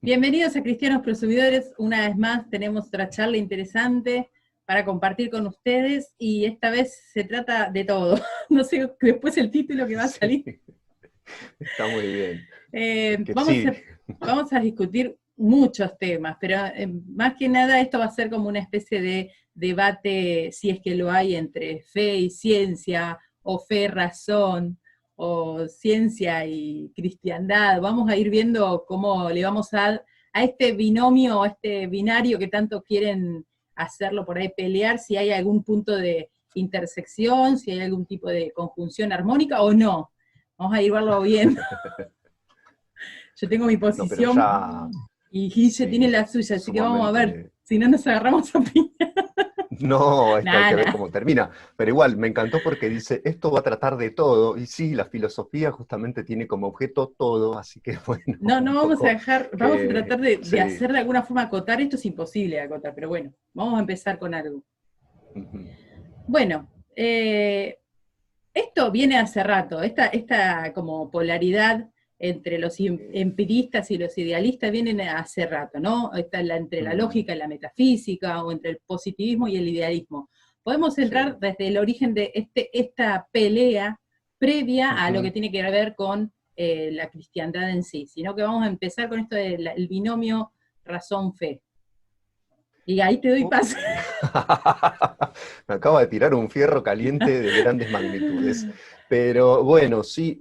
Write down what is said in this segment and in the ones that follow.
Bienvenidos a Cristianos Prosumidores. Una vez más tenemos otra charla interesante para compartir con ustedes y esta vez se trata de todo. No sé después el título que va a salir. Sí, está muy bien. Que Vamos sí. vamos a discutir muchos temas, pero más que nada esto va a ser como una especie de debate, si es que lo hay, entre fe y ciencia, o fe, razón, o ciencia y cristiandad. Vamos a ir viendo cómo le vamos a dar a este binomio, a este binario que tanto quieren hacerlo por ahí pelear, si hay algún punto de intersección, si hay algún tipo de conjunción armónica o no. Vamos a ir verlo bien. Yo tengo mi No, pero posición ya, y Guille tiene sí, la suya, así que vamos a ver, sumamente. si no nos agarramos a piña. No, esto hay que ver Nada. cómo termina. Pero igual, me encantó porque dice, esto va a tratar de todo. Y sí, la filosofía justamente tiene como objeto todo, así que bueno, No, no un vamos a poco dejar, vamos a tratar que de sí. hacer de alguna forma acotar, esto es imposible de acotar, pero bueno, vamos a empezar con algo. Ujú. Bueno, esto viene hace rato, esta como polaridad entre los empiristas y los idealistas vienen hace rato, ¿no? Entre la Mm, lógica y la metafísica, o entre el positivismo y el idealismo. Podemos entrar sí. desde el origen de esta pelea previa a lo que Ujú. tiene que ver con la cristiandad en sí, sino que vamos a empezar con esto del binomio razón-fe. Y ahí te doy paso. Uy. Me acaba de tirar un fierro caliente de grandes magnitudes. Pero bueno, sí,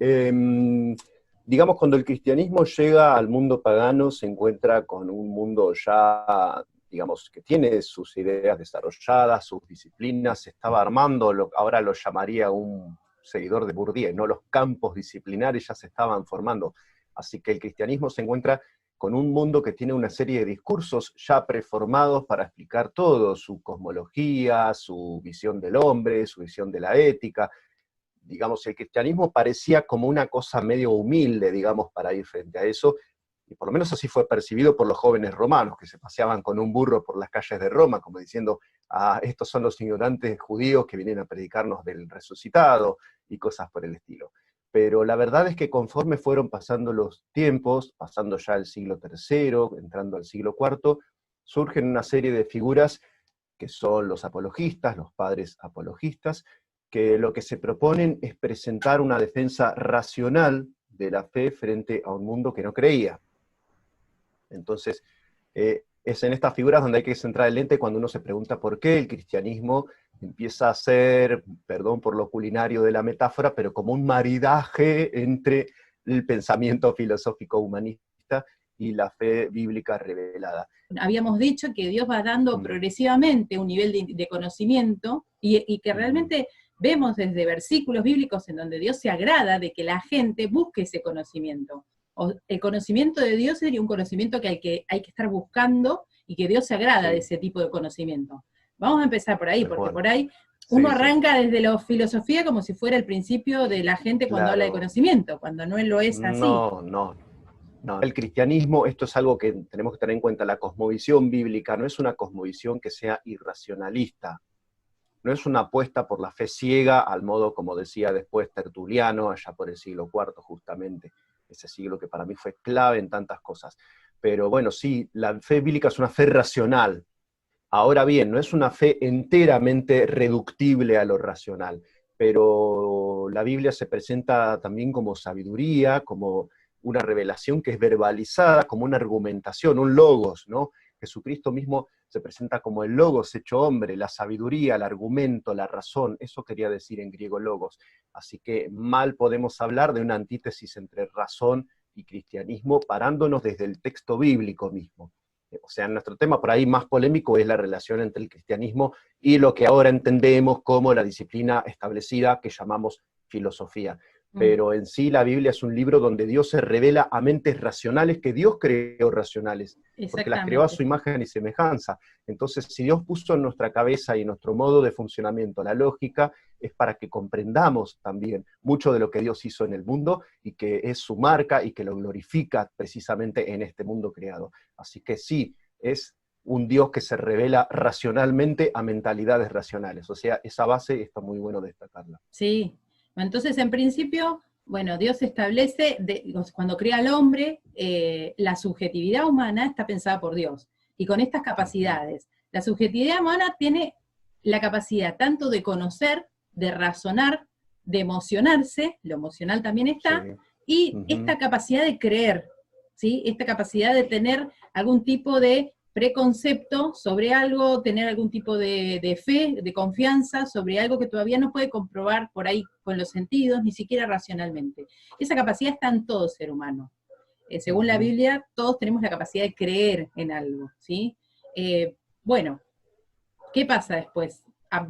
digamos, cuando el cristianismo llega al mundo pagano, se encuentra con un mundo ya, digamos, que tiene sus ideas desarrolladas, sus disciplinas, se estaba armando, ahora lo llamaría un seguidor de Bourdieu, ¿no? Los campos disciplinares ya se estaban formando. Así que el cristianismo se encuentra con un mundo que tiene una serie de discursos ya preformados para explicar todo, su cosmología, su visión del hombre, su visión de la ética. Digamos, el cristianismo parecía como una cosa medio humilde, digamos, para ir frente a eso, y por lo menos así fue percibido por los jóvenes romanos, que se paseaban con un burro por las calles de Roma, como diciendo, ah, estos son los ignorantes judíos que vienen a predicarnos del resucitado, y cosas por el estilo. Pero la verdad es que conforme fueron pasando los tiempos, pasando ya el siglo III, entrando al siglo IV, surgen una serie de figuras que son los apologistas, los padres apologistas, que lo que se proponen es presentar una defensa racional de la fe frente a un mundo que no creía. Entonces, es en estas figuras donde hay que centrar el lente cuando uno se pregunta por qué el cristianismo empieza a ser, perdón por lo culinario de la metáfora, pero como un maridaje entre el pensamiento filosófico humanista y la fe bíblica revelada. Habíamos dicho que Dios va dando Mm. progresivamente un nivel de conocimiento y que Mm. realmente vemos desde versículos bíblicos en donde Dios se agrada de que la gente busque ese conocimiento. El conocimiento de Dios sería un conocimiento que hay que estar buscando y que Dios se agrada de Sí, ese tipo de conocimiento. Vamos a empezar por ahí, tal porque cual. por ahí uno Sí, sí. arranca desde la filosofía como si fuera el principio de la gente cuando habla de Claro. conocimiento, cuando no lo es así. No, no, no. El cristianismo, esto es algo que tenemos que tener en cuenta, la cosmovisión bíblica no es una cosmovisión que sea irracionalista, no es una apuesta por la fe ciega, al modo como decía después Tertuliano, allá por el siglo IV justamente, ese siglo que para mí fue clave en tantas cosas. Pero bueno, sí, la fe bíblica es una fe racional. Ahora bien, no es una fe enteramente reductible a lo racional, pero la Biblia se presenta también como sabiduría, como una revelación que es verbalizada, como una argumentación, un logos, ¿no? Jesucristo mismo se presenta como el logos hecho hombre, la sabiduría, el argumento, la razón, eso quería decir en griego logos. Así que mal podemos hablar de una antítesis entre razón y cristianismo, parándonos desde el texto bíblico mismo. O sea, nuestro tema por ahí más polémico es la relación entre el cristianismo y lo que ahora entendemos como la disciplina establecida que llamamos filosofía. Mm, Pero en sí la Biblia es un libro donde Dios se revela a mentes racionales que Dios creó racionales, porque las creó a exactamente. su imagen y semejanza. Entonces, si Dios puso en nuestra cabeza y en nuestro modo de funcionamiento la lógica, es para que comprendamos también mucho de lo que Dios hizo en el mundo y que es su marca y que lo glorifica precisamente en este mundo creado. Así que sí, es un Dios que se revela racionalmente a mentalidades racionales. O sea, esa base está muy bueno destacarla. Sí, entonces en principio Bueno, Dios establece, cuando crea al hombre, la subjetividad humana está pensada por Dios, y con estas capacidades. La subjetividad humana tiene la capacidad tanto de conocer, de razonar, de emocionarse, lo emocional también está, Sí. y Ujú. esta capacidad de creer, ¿sí? Esta capacidad de tener algún tipo de preconcepto sobre algo, tener algún tipo de fe, de confianza sobre algo que todavía no puede comprobar por ahí con los sentidos, ni siquiera racionalmente. Esa capacidad está en todo ser humano. Según la Ujú. Biblia, todos tenemos la capacidad de creer en algo, ¿sí? Bueno, ¿qué pasa después?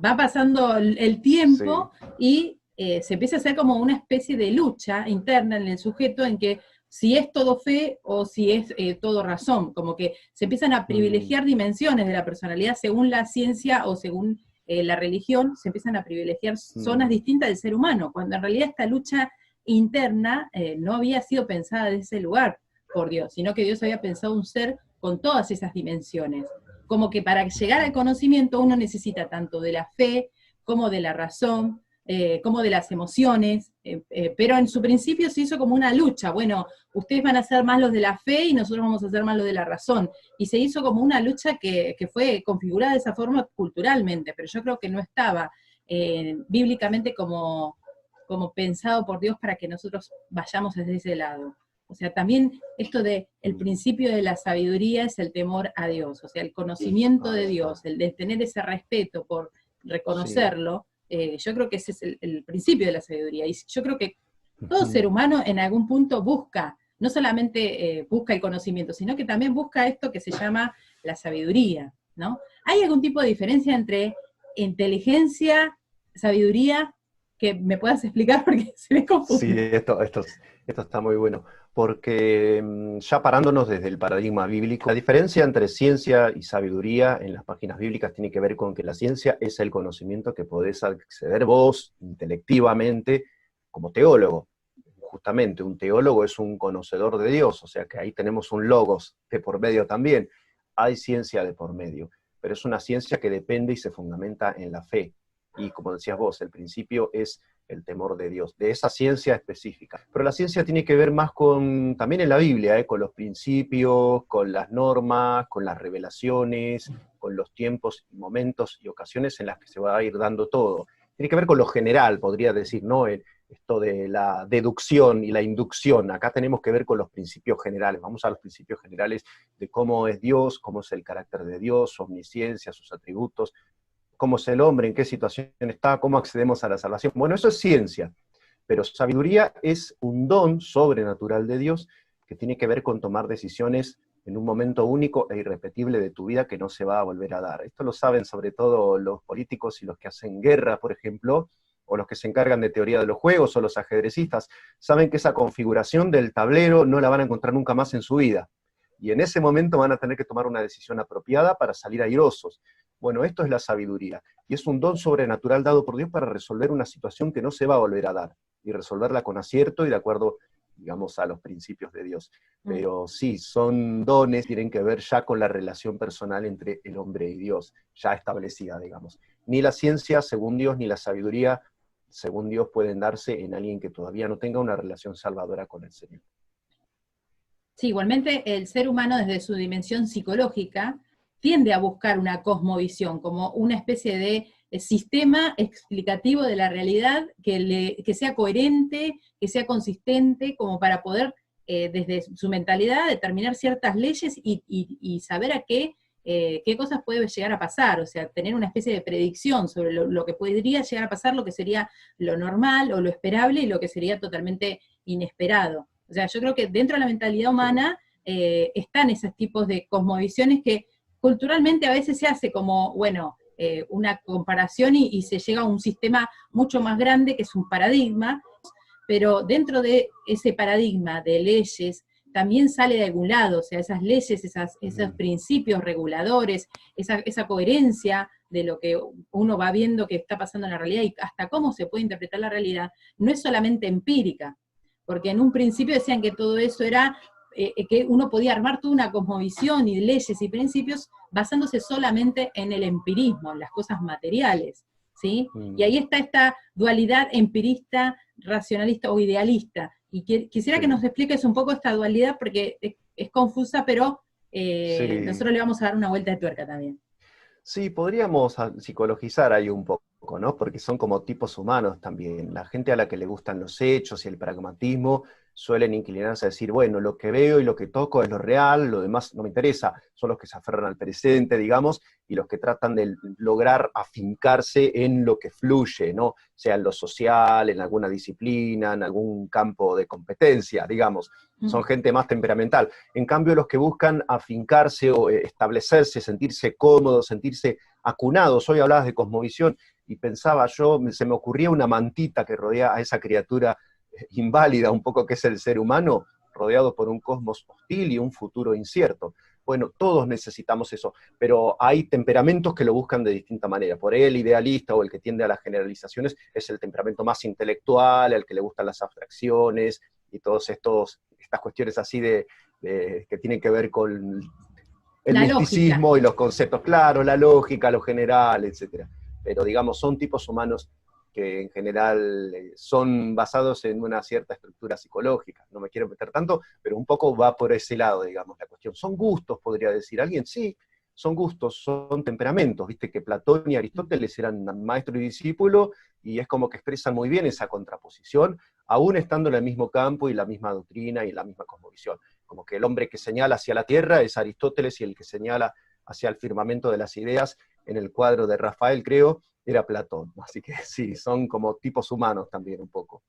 Va pasando el Sí. tiempo y se empieza a hacer como una especie de lucha interna en el sujeto en que si es todo fe o si es todo razón, como que se empiezan a Mm, privilegiar dimensiones de la personalidad según la ciencia o según la religión, se empiezan a privilegiar zonas mm. distintas del ser humano, cuando en realidad esta lucha interna no había sido pensada de ese lugar por Dios, sino que Dios había pensado un ser con todas esas dimensiones, como que para llegar al conocimiento uno necesita tanto de la fe como de la razón, como de las emociones, pero en su principio se hizo como una lucha, bueno, ustedes van a ser más los de la fe y nosotros vamos a ser más los de la razón, y se hizo como una lucha que fue configurada de esa forma culturalmente, pero yo creo que no estaba bíblicamente como pensado por Dios para que nosotros vayamos desde ese lado. O sea, también esto de el Mm. principio de la sabiduría es el temor a Dios, o sea, el conocimiento Ahí de está. Dios, el de tener ese respeto por Sí. reconocerlo, yo creo que ese es el principio de la sabiduría. Y yo creo que todo Ujú. ser humano en algún punto busca, no solamente busca el conocimiento, sino que también busca esto que se llama la sabiduría, ¿no? ¿Hay algún tipo de diferencia entre inteligencia, sabiduría, que me puedas explicar porque se me Sí, confunde? esto está muy bueno, porque ya parándonos desde el paradigma bíblico, la diferencia entre ciencia y sabiduría en las páginas bíblicas tiene que ver con que la ciencia es el conocimiento que podés acceder vos intelectivamente como teólogo. Justamente, un teólogo es un conocedor de Dios, o sea que ahí tenemos un logos de por medio también. Hay ciencia de por medio, pero es una ciencia que depende y se fundamenta en la fe. Y como decías vos, el principio es el temor de Dios, de esa ciencia específica. Pero la ciencia tiene que ver más con, también en la Biblia, con los principios, con las normas, con las revelaciones, con los tiempos, momentos y ocasiones en las que se va a ir dando todo. Tiene que ver con lo general, podría decir, ¿no? Esto de la deducción y la inducción. Acá tenemos que ver con los principios generales. Vamos a los principios generales de cómo es Dios, cómo es el carácter de Dios, su omnisciencia, sus atributos, cómo es el hombre, en qué situación está, cómo accedemos a la salvación. Bueno, eso es ciencia, pero sabiduría es un don sobrenatural de Dios que tiene que ver con tomar decisiones en un momento único e irrepetible de tu vida que no se va a volver a dar. Esto lo saben sobre todo los políticos y los que hacen guerra, por ejemplo, o los que se encargan de teoría de los juegos, o los ajedrecistas, saben que esa configuración del tablero no la van a encontrar nunca más en su vida. Y en ese momento van a tener que tomar una decisión apropiada para salir airosos. Bueno, esto es la sabiduría, y es un don sobrenatural dado por Dios para resolver una situación que no se va a volver a dar, y resolverla con acierto y de acuerdo, digamos, a los principios de Dios. Mm. Pero sí, son dones, tienen que ver ya con la relación personal entre el hombre y Dios, ya establecida, digamos. Ni la ciencia, según Dios, ni la sabiduría, según Dios, pueden darse en alguien que todavía no tenga una relación salvadora con el Señor. Sí, igualmente el ser humano desde su dimensión psicológica tiende a buscar una cosmovisión, como una especie de sistema explicativo de la realidad que sea coherente, que sea consistente, como para poder desde su mentalidad determinar ciertas leyes y saber a qué cosas puede llegar a pasar, o sea, tener una especie de predicción sobre lo que podría llegar a pasar, lo que sería lo normal o lo esperable y lo que sería totalmente inesperado. O sea, yo creo que dentro de la mentalidad Sí. humana están esos tipos de cosmovisiones que culturalmente a veces se hace como, bueno, una comparación y se llega a un sistema mucho más grande que es un paradigma, pero dentro de ese paradigma de leyes también sale de algún lado, o sea, esas leyes, esos Mm. principios reguladores, esa coherencia de lo que uno va viendo que está pasando en la realidad y hasta cómo se puede interpretar la realidad, no es solamente empírica, porque en un principio decían que todo eso era, que uno podía armar toda una cosmovisión y leyes y principios basándose solamente en el empirismo, en las cosas materiales. ¿sí? Y ahí está esta dualidad empirista, racionalista o idealista. Y quisiera que nos expliques un poco esta dualidad, porque es confusa, pero nosotros le vamos a dar una vuelta de tuerca también. Sí, podríamos psicologizar ahí un poco, ¿no? Porque son como tipos humanos también. La gente a la que le gustan los hechos y el pragmatismo suelen inclinarse a decir, bueno, lo que veo y lo que toco es lo real, lo demás no me interesa. Son los que se aferran al presente, digamos, y los que tratan de lograr afincarse en lo que fluye, ¿no? Sea en lo social, en alguna disciplina, en algún campo de competencia, digamos. Son gente más temperamental. En cambio, los que buscan afincarse o establecerse, sentirse cómodos, sentirse acunados. Hoy hablabas de cosmovisión y pensaba yo, se me ocurría una mantita que rodea a esa criatura inválida un poco que es el ser humano, rodeado por un cosmos hostil y un futuro incierto. Bueno, todos necesitamos eso, pero hay temperamentos que lo buscan de distinta manera. Por ahí el idealista o el que tiende a las generalizaciones es el temperamento más intelectual, al que le gustan las abstracciones y todas estas cuestiones así que tienen que ver con el misticismo y los conceptos, claro, la lógica, lo general, etc. Pero digamos, son tipos humanos que en general son basados en una cierta estructura psicológica. No me quiero meter tanto, pero un poco va por ese lado, digamos, la cuestión. Son gustos, podría decir alguien, sí, son gustos, son temperamentos, viste que Platón y Aristóteles eran maestro y discípulo, y es como que expresan muy bien esa contraposición, aún estando en el mismo campo y la misma doctrina y la misma cosmovisión. Como que el hombre que señala hacia la tierra es Aristóteles y el que señala hacia el firmamento de las ideas, en el cuadro de Rafael, creo, era Platón. Así que sí, son como tipos humanos también un poco.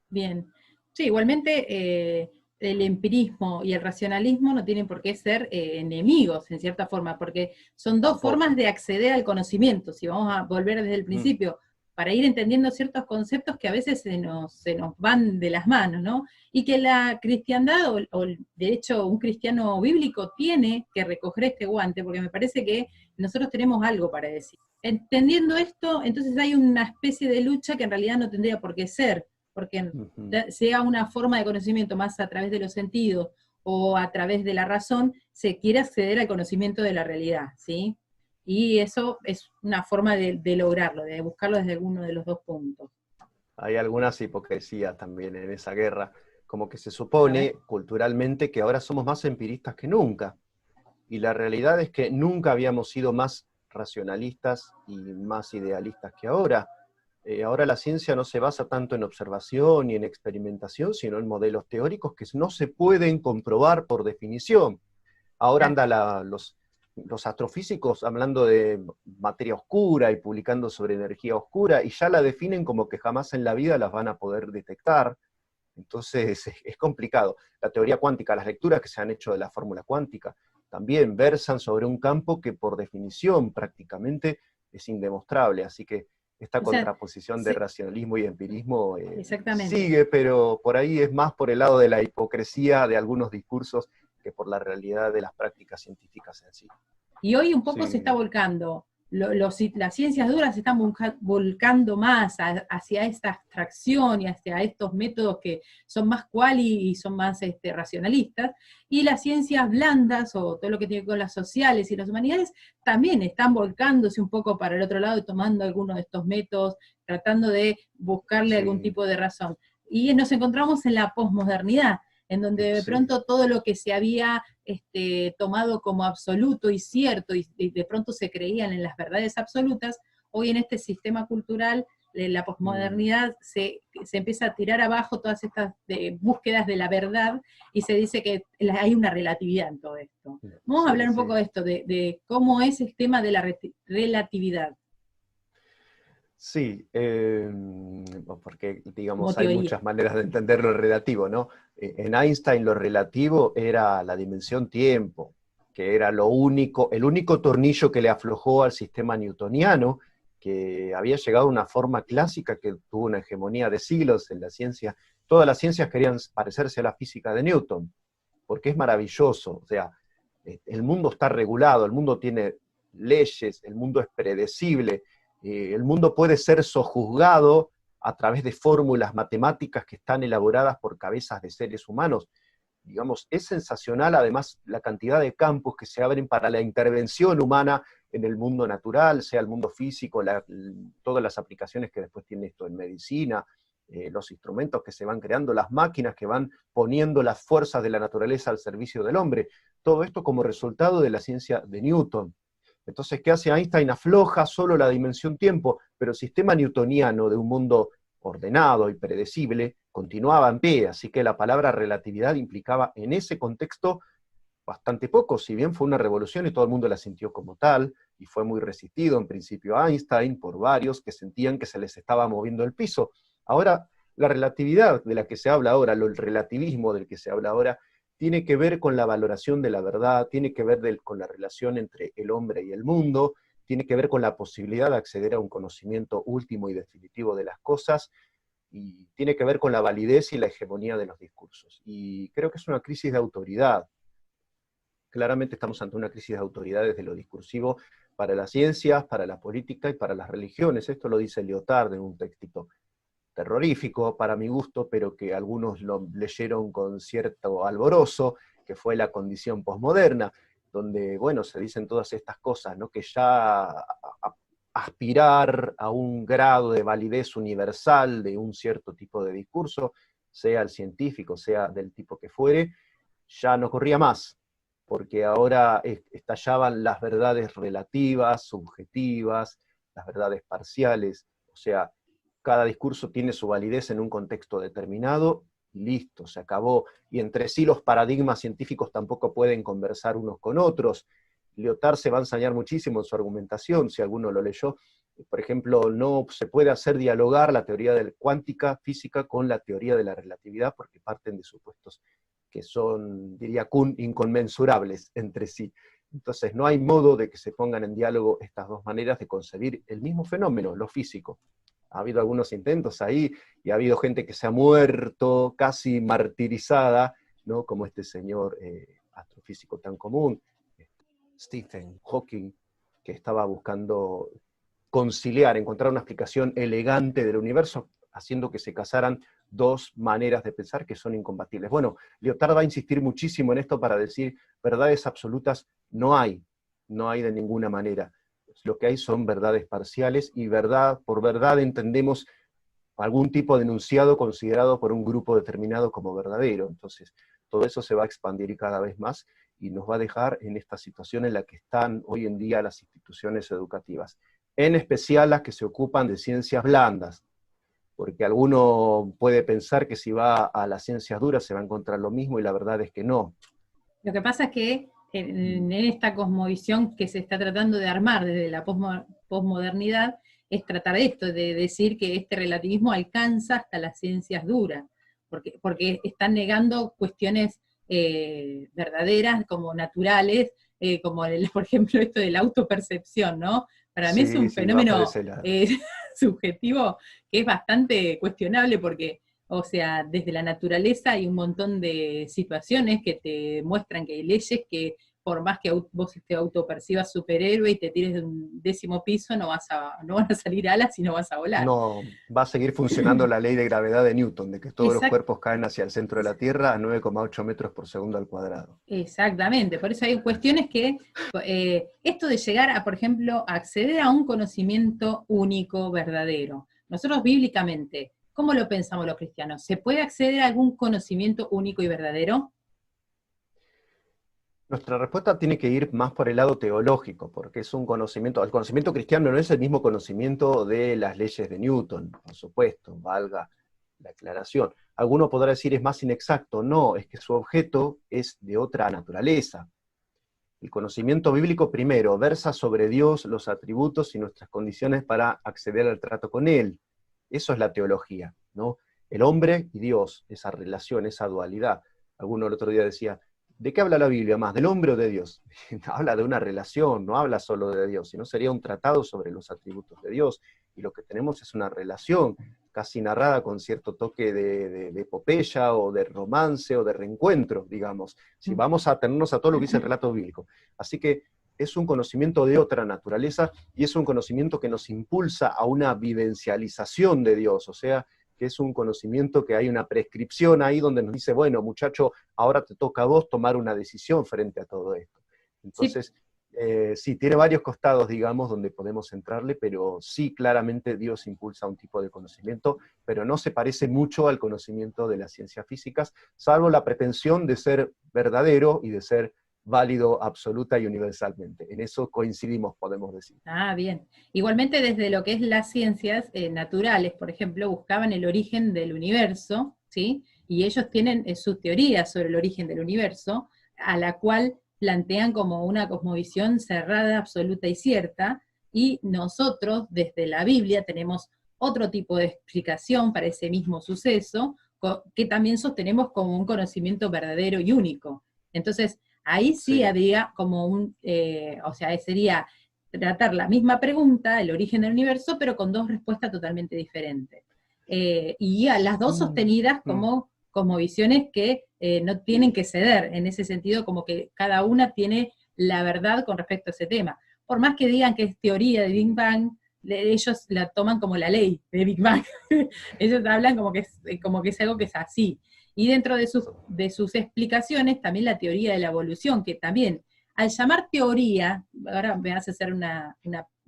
Bien. Sí, igualmente el empirismo y el racionalismo no tienen por qué ser enemigos, en cierta forma, porque son dos formas de acceder al conocimiento. Si vamos a volver desde el principio, para ir entendiendo ciertos conceptos que a veces se nos van de las manos, ¿no? Y que la cristiandad, o de hecho un cristiano bíblico, tiene que recoger este guante, porque me parece que nosotros tenemos algo para decir. Entendiendo esto, entonces hay una especie de lucha que en realidad no tendría por qué ser, porque sea una forma de conocimiento más a través de los sentidos o a través de la razón, se quiere acceder al conocimiento de la realidad, ¿sí? Y eso es una forma de lograrlo, de buscarlo desde alguno de los dos puntos. Hay algunas hipocresías también en esa guerra, como que se supone culturalmente que ahora somos más empiristas que nunca, y la realidad es que nunca habíamos sido más racionalistas y más idealistas que ahora. Ahora la ciencia no se basa tanto en observación y en experimentación, sino en modelos teóricos que no se pueden comprobar por definición. Ahora andan los astrofísicos hablando de materia oscura y publicando sobre energía oscura, y ya la definen como que jamás en la vida las van a poder detectar. Entonces es complicado. La teoría cuántica, las lecturas que se han hecho de la fórmula cuántica, también versan sobre un campo que por definición prácticamente es indemostrable, así que esta contraposición de racionalismo y empirismo sigue, pero por ahí es más por el lado de la hipocresía de algunos discursos que por la realidad de las prácticas científicas en sí. Y hoy un poco se está volcando, las ciencias duras se están volcando más hacia esta abstracción y hacia estos métodos que son más quali y son más racionalistas, y las ciencias blandas, o todo lo que tiene que ver con las sociales y las humanidades, también están volcándose un poco para el otro lado, tomando algunos de estos métodos, tratando de buscarle algún tipo de razón. Y nos encontramos en la posmodernidad, en donde de pronto todo lo que se había tomado como absoluto y cierto, y de pronto se creían en las verdades absolutas, hoy en este sistema cultural, la posmodernidad, se empieza a tirar abajo todas estas búsquedas de la verdad, y se dice que hay una relatividad en todo esto. Vamos a hablar un poco de esto, de cómo es el tema de la relatividad. Sí, porque digamos hay muchas maneras de entender lo relativo, ¿no? En Einstein lo relativo era la dimensión tiempo, que era el único tornillo que le aflojó al sistema newtoniano, que había llegado a una forma clásica que tuvo una hegemonía de siglos en la ciencia. Todas las ciencias querían parecerse a la física de Newton, porque es maravilloso, o sea, el mundo está regulado, el mundo tiene leyes, el mundo es predecible, el mundo puede ser sojuzgado a través de fórmulas matemáticas que están elaboradas por cabezas de seres humanos. Digamos, es sensacional además la cantidad de campos que se abren para la intervención humana en el mundo natural, sea el mundo físico, todas las aplicaciones que después tiene esto en medicina, los instrumentos que se van creando, las máquinas que van poniendo las fuerzas de la naturaleza al servicio del hombre, todo esto como resultado de la ciencia de Newton. Entonces, ¿qué hace Einstein? Afloja solo la dimensión tiempo, pero el sistema newtoniano de un mundo ordenado y predecible continuaba en pie, así que la palabra relatividad implicaba en ese contexto bastante poco, si bien fue una revolución y todo el mundo la sintió como tal, y fue muy resistido en principio a Einstein por varios que sentían que se les estaba moviendo el piso. Ahora, la relatividad de la que se habla ahora, el relativismo del que se habla ahora, tiene que ver con la valoración de la verdad, tiene que ver con la relación entre el hombre y el mundo, tiene que ver con la posibilidad de acceder a un conocimiento último y definitivo de las cosas, y tiene que ver con la validez y la hegemonía de los discursos. Y creo que es una crisis de autoridad. Claramente estamos ante una crisis de autoridad desde lo discursivo para las ciencias, para la política y para las religiones. Esto lo dice Lyotard en un textito terrorífico para mi gusto, pero que algunos lo leyeron con cierto alborozo, que fue La condición posmoderna, donde, bueno, se dicen todas estas cosas, ¿no? Que ya aspirar a un grado de validez universal de un cierto tipo de discurso, sea el científico, sea del tipo que fuere, ya no corría más, porque ahora estallaban las verdades relativas, subjetivas, las verdades parciales, o sea, cada discurso tiene su validez en un contexto determinado, y listo, se acabó. Y entre sí los paradigmas científicos tampoco pueden conversar unos con otros. Lyotard se va a ensañar muchísimo en su argumentación, si alguno lo leyó. Por ejemplo, no se puede hacer dialogar la teoría de la cuántica física con la teoría de la relatividad, porque parten de supuestos que son, diría Kuhn, inconmensurables entre sí. Entonces no hay modo de que se pongan en diálogo estas dos maneras de concebir el mismo fenómeno, lo físico. Ha habido algunos intentos ahí, y ha habido gente que se ha muerto casi martirizada, ¿no? Como este señor astrofísico tan común, Stephen Hawking, que estaba buscando conciliar, encontrar una explicación elegante del universo, haciendo que se casaran dos maneras de pensar que son incompatibles. Bueno, Lyotard va a insistir muchísimo en esto para decir, verdades absolutas no hay de ninguna manera. Lo que hay son verdades parciales, y por verdad entendemos algún tipo de enunciado considerado por un grupo determinado como verdadero. Entonces, todo eso se va a expandir cada vez más, y nos va a dejar en esta situación en la que están hoy en día las instituciones educativas, en especial las que se ocupan de ciencias blandas, porque alguno puede pensar que si va a las ciencias duras se va a encontrar lo mismo, y la verdad es que no. Lo que pasa es que en esta cosmovisión que se está tratando de armar desde la posmodernidad, es tratar esto, de decir que este relativismo alcanza hasta las ciencias duras, porque están negando cuestiones verdaderas, como naturales, como por ejemplo esto de la autopercepción, ¿no? Para mí es un fenómeno subjetivo que es bastante cuestionable, porque, o sea, desde la naturaleza hay un montón de situaciones que te muestran que hay leyes que, por más que vos te autopercibas superhéroe y te tires de un 10º piso, no van a salir alas y no vas a volar. No, va a seguir funcionando la ley de gravedad de Newton, de que todos los cuerpos caen hacia el centro de la Tierra a 9,8 metros por segundo al cuadrado. Exactamente, por eso hay cuestiones que, esto de llegar a, por ejemplo, a acceder a un conocimiento único, verdadero. Nosotros bíblicamente, ¿cómo lo pensamos los cristianos? ¿Se puede acceder a algún conocimiento único y verdadero? Nuestra respuesta tiene que ir más por el lado teológico, porque es un conocimiento, el conocimiento cristiano no es el mismo conocimiento de las leyes de Newton, por supuesto, valga la aclaración. Alguno podrá decir es más inexacto, no, es que su objeto es de otra naturaleza. El conocimiento bíblico primero versa sobre Dios, los atributos y nuestras condiciones para acceder al trato con Él. Eso es la teología, ¿no? El hombre y Dios, esa relación, esa dualidad. Alguno el otro día decía, ¿de qué habla la Biblia más? ¿Del hombre o de Dios? Habla de una relación, no habla solo de Dios, sino sería un tratado sobre los atributos de Dios. Y lo que tenemos es una relación casi narrada con cierto toque de epopeya o de romance o de reencuentro, digamos, si vamos a atenernos a todo lo que dice el relato bíblico. Así que es un conocimiento de otra naturaleza, y es un conocimiento que nos impulsa a una vivencialización de Dios, o sea, que es un conocimiento que hay una prescripción ahí donde nos dice, bueno, muchacho, ahora te toca a vos tomar una decisión frente a todo esto. Entonces, Sí, tiene varios costados, digamos, donde podemos entrarle, pero sí, claramente Dios impulsa un tipo de conocimiento, pero no se parece mucho al conocimiento de las ciencias físicas, salvo la pretensión de ser verdadero y de ser válido absoluta y universalmente. En eso coincidimos, podemos decir. Ah, bien. Igualmente desde lo que es las ciencias naturales, por ejemplo, buscaban el origen del universo, ¿sí? Y ellos tienen sus teorías sobre el origen del universo, a la cual plantean como una cosmovisión cerrada, absoluta y cierta, y nosotros desde la Biblia tenemos otro tipo de explicación para ese mismo suceso, que también sostenemos como un conocimiento verdadero y único. Entonces, ahí sí Sí. habría como o sea, sería tratar la misma pregunta, el origen del universo, pero con dos respuestas totalmente diferentes. Y a las dos Mm, sostenidas mm. como visiones que no tienen que ceder, en ese sentido, como que cada una tiene la verdad con respecto a ese tema. Por más que digan que es teoría de Big Bang, ellos la toman como la ley de Big Bang. Ellos hablan como que es algo que es así. Y dentro de sus explicaciones, también la teoría de la evolución, que también al llamar teoría, ahora me vas a hacer una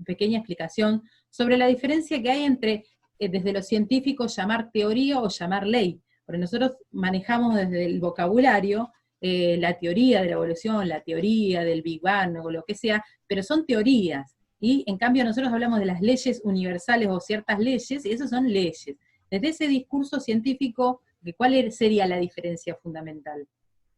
pequeña explicación sobre la diferencia que hay entre, desde lo científico, llamar teoría o llamar ley. Porque nosotros manejamos desde el vocabulario la teoría de la evolución, la teoría del Big Bang o lo que sea, pero son teorías. Y en cambio nosotros hablamos de las leyes universales o ciertas leyes, y esas son leyes. Desde ese discurso científico, ¿cuál sería la diferencia fundamental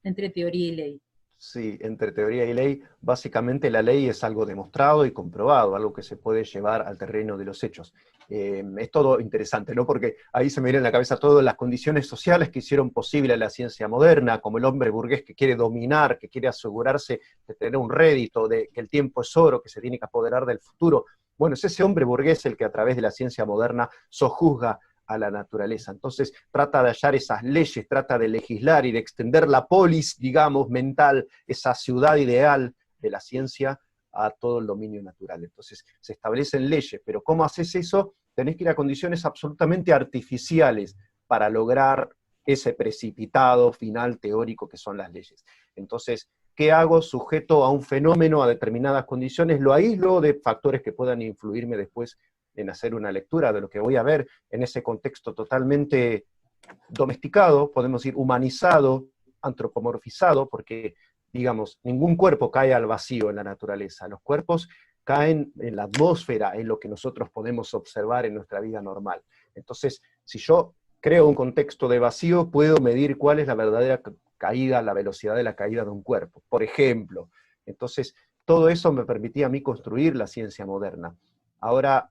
entre teoría y ley? Sí, entre teoría y ley, básicamente la ley es algo demostrado y comprobado, algo que se puede llevar al terreno de los hechos. Es todo interesante, ¿no? Porque ahí se me viene en la cabeza todas las condiciones sociales que hicieron posible la ciencia moderna, como el hombre burgués que quiere dominar, que quiere asegurarse de tener un rédito, de que el tiempo es oro, que se tiene que apoderar del futuro. Bueno, es ese hombre burgués el que a través de la ciencia moderna sojuzga a la naturaleza. Entonces trata de hallar esas leyes, trata de legislar y de extender la polis, digamos, mental, esa ciudad ideal de la ciencia a todo el dominio natural. Entonces se establecen leyes, pero ¿cómo haces eso? Tenés que ir a condiciones absolutamente artificiales para lograr ese precipitado final teórico que son las leyes. Entonces, ¿qué hago? Sujeto a un fenómeno, a determinadas condiciones, lo aíslo de factores que puedan influirme después en hacer una lectura de lo que voy a ver en ese contexto totalmente domesticado, podemos decir humanizado, antropomorfizado, porque, digamos, ningún cuerpo cae al vacío en la naturaleza. Los cuerpos caen en la atmósfera, en lo que nosotros podemos observar en nuestra vida normal. Entonces, si yo creo un contexto de vacío, puedo medir cuál es la verdadera caída, la velocidad de la caída de un cuerpo, por ejemplo. Entonces, todo eso me permitía a mí construir la ciencia moderna. Ahora,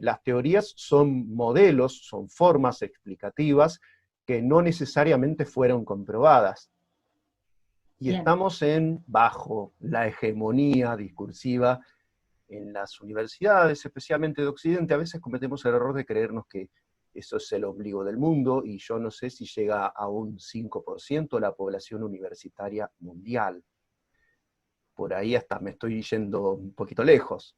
las teorías son modelos, son formas explicativas que no necesariamente fueron comprobadas. Y Bien. estamos bajo la hegemonía discursiva en las universidades, especialmente de Occidente. A veces cometemos el error de creernos que eso es el ombligo del mundo, y yo no sé si llega a un 5% de la población universitaria mundial. Por ahí hasta me estoy yendo un poquito lejos.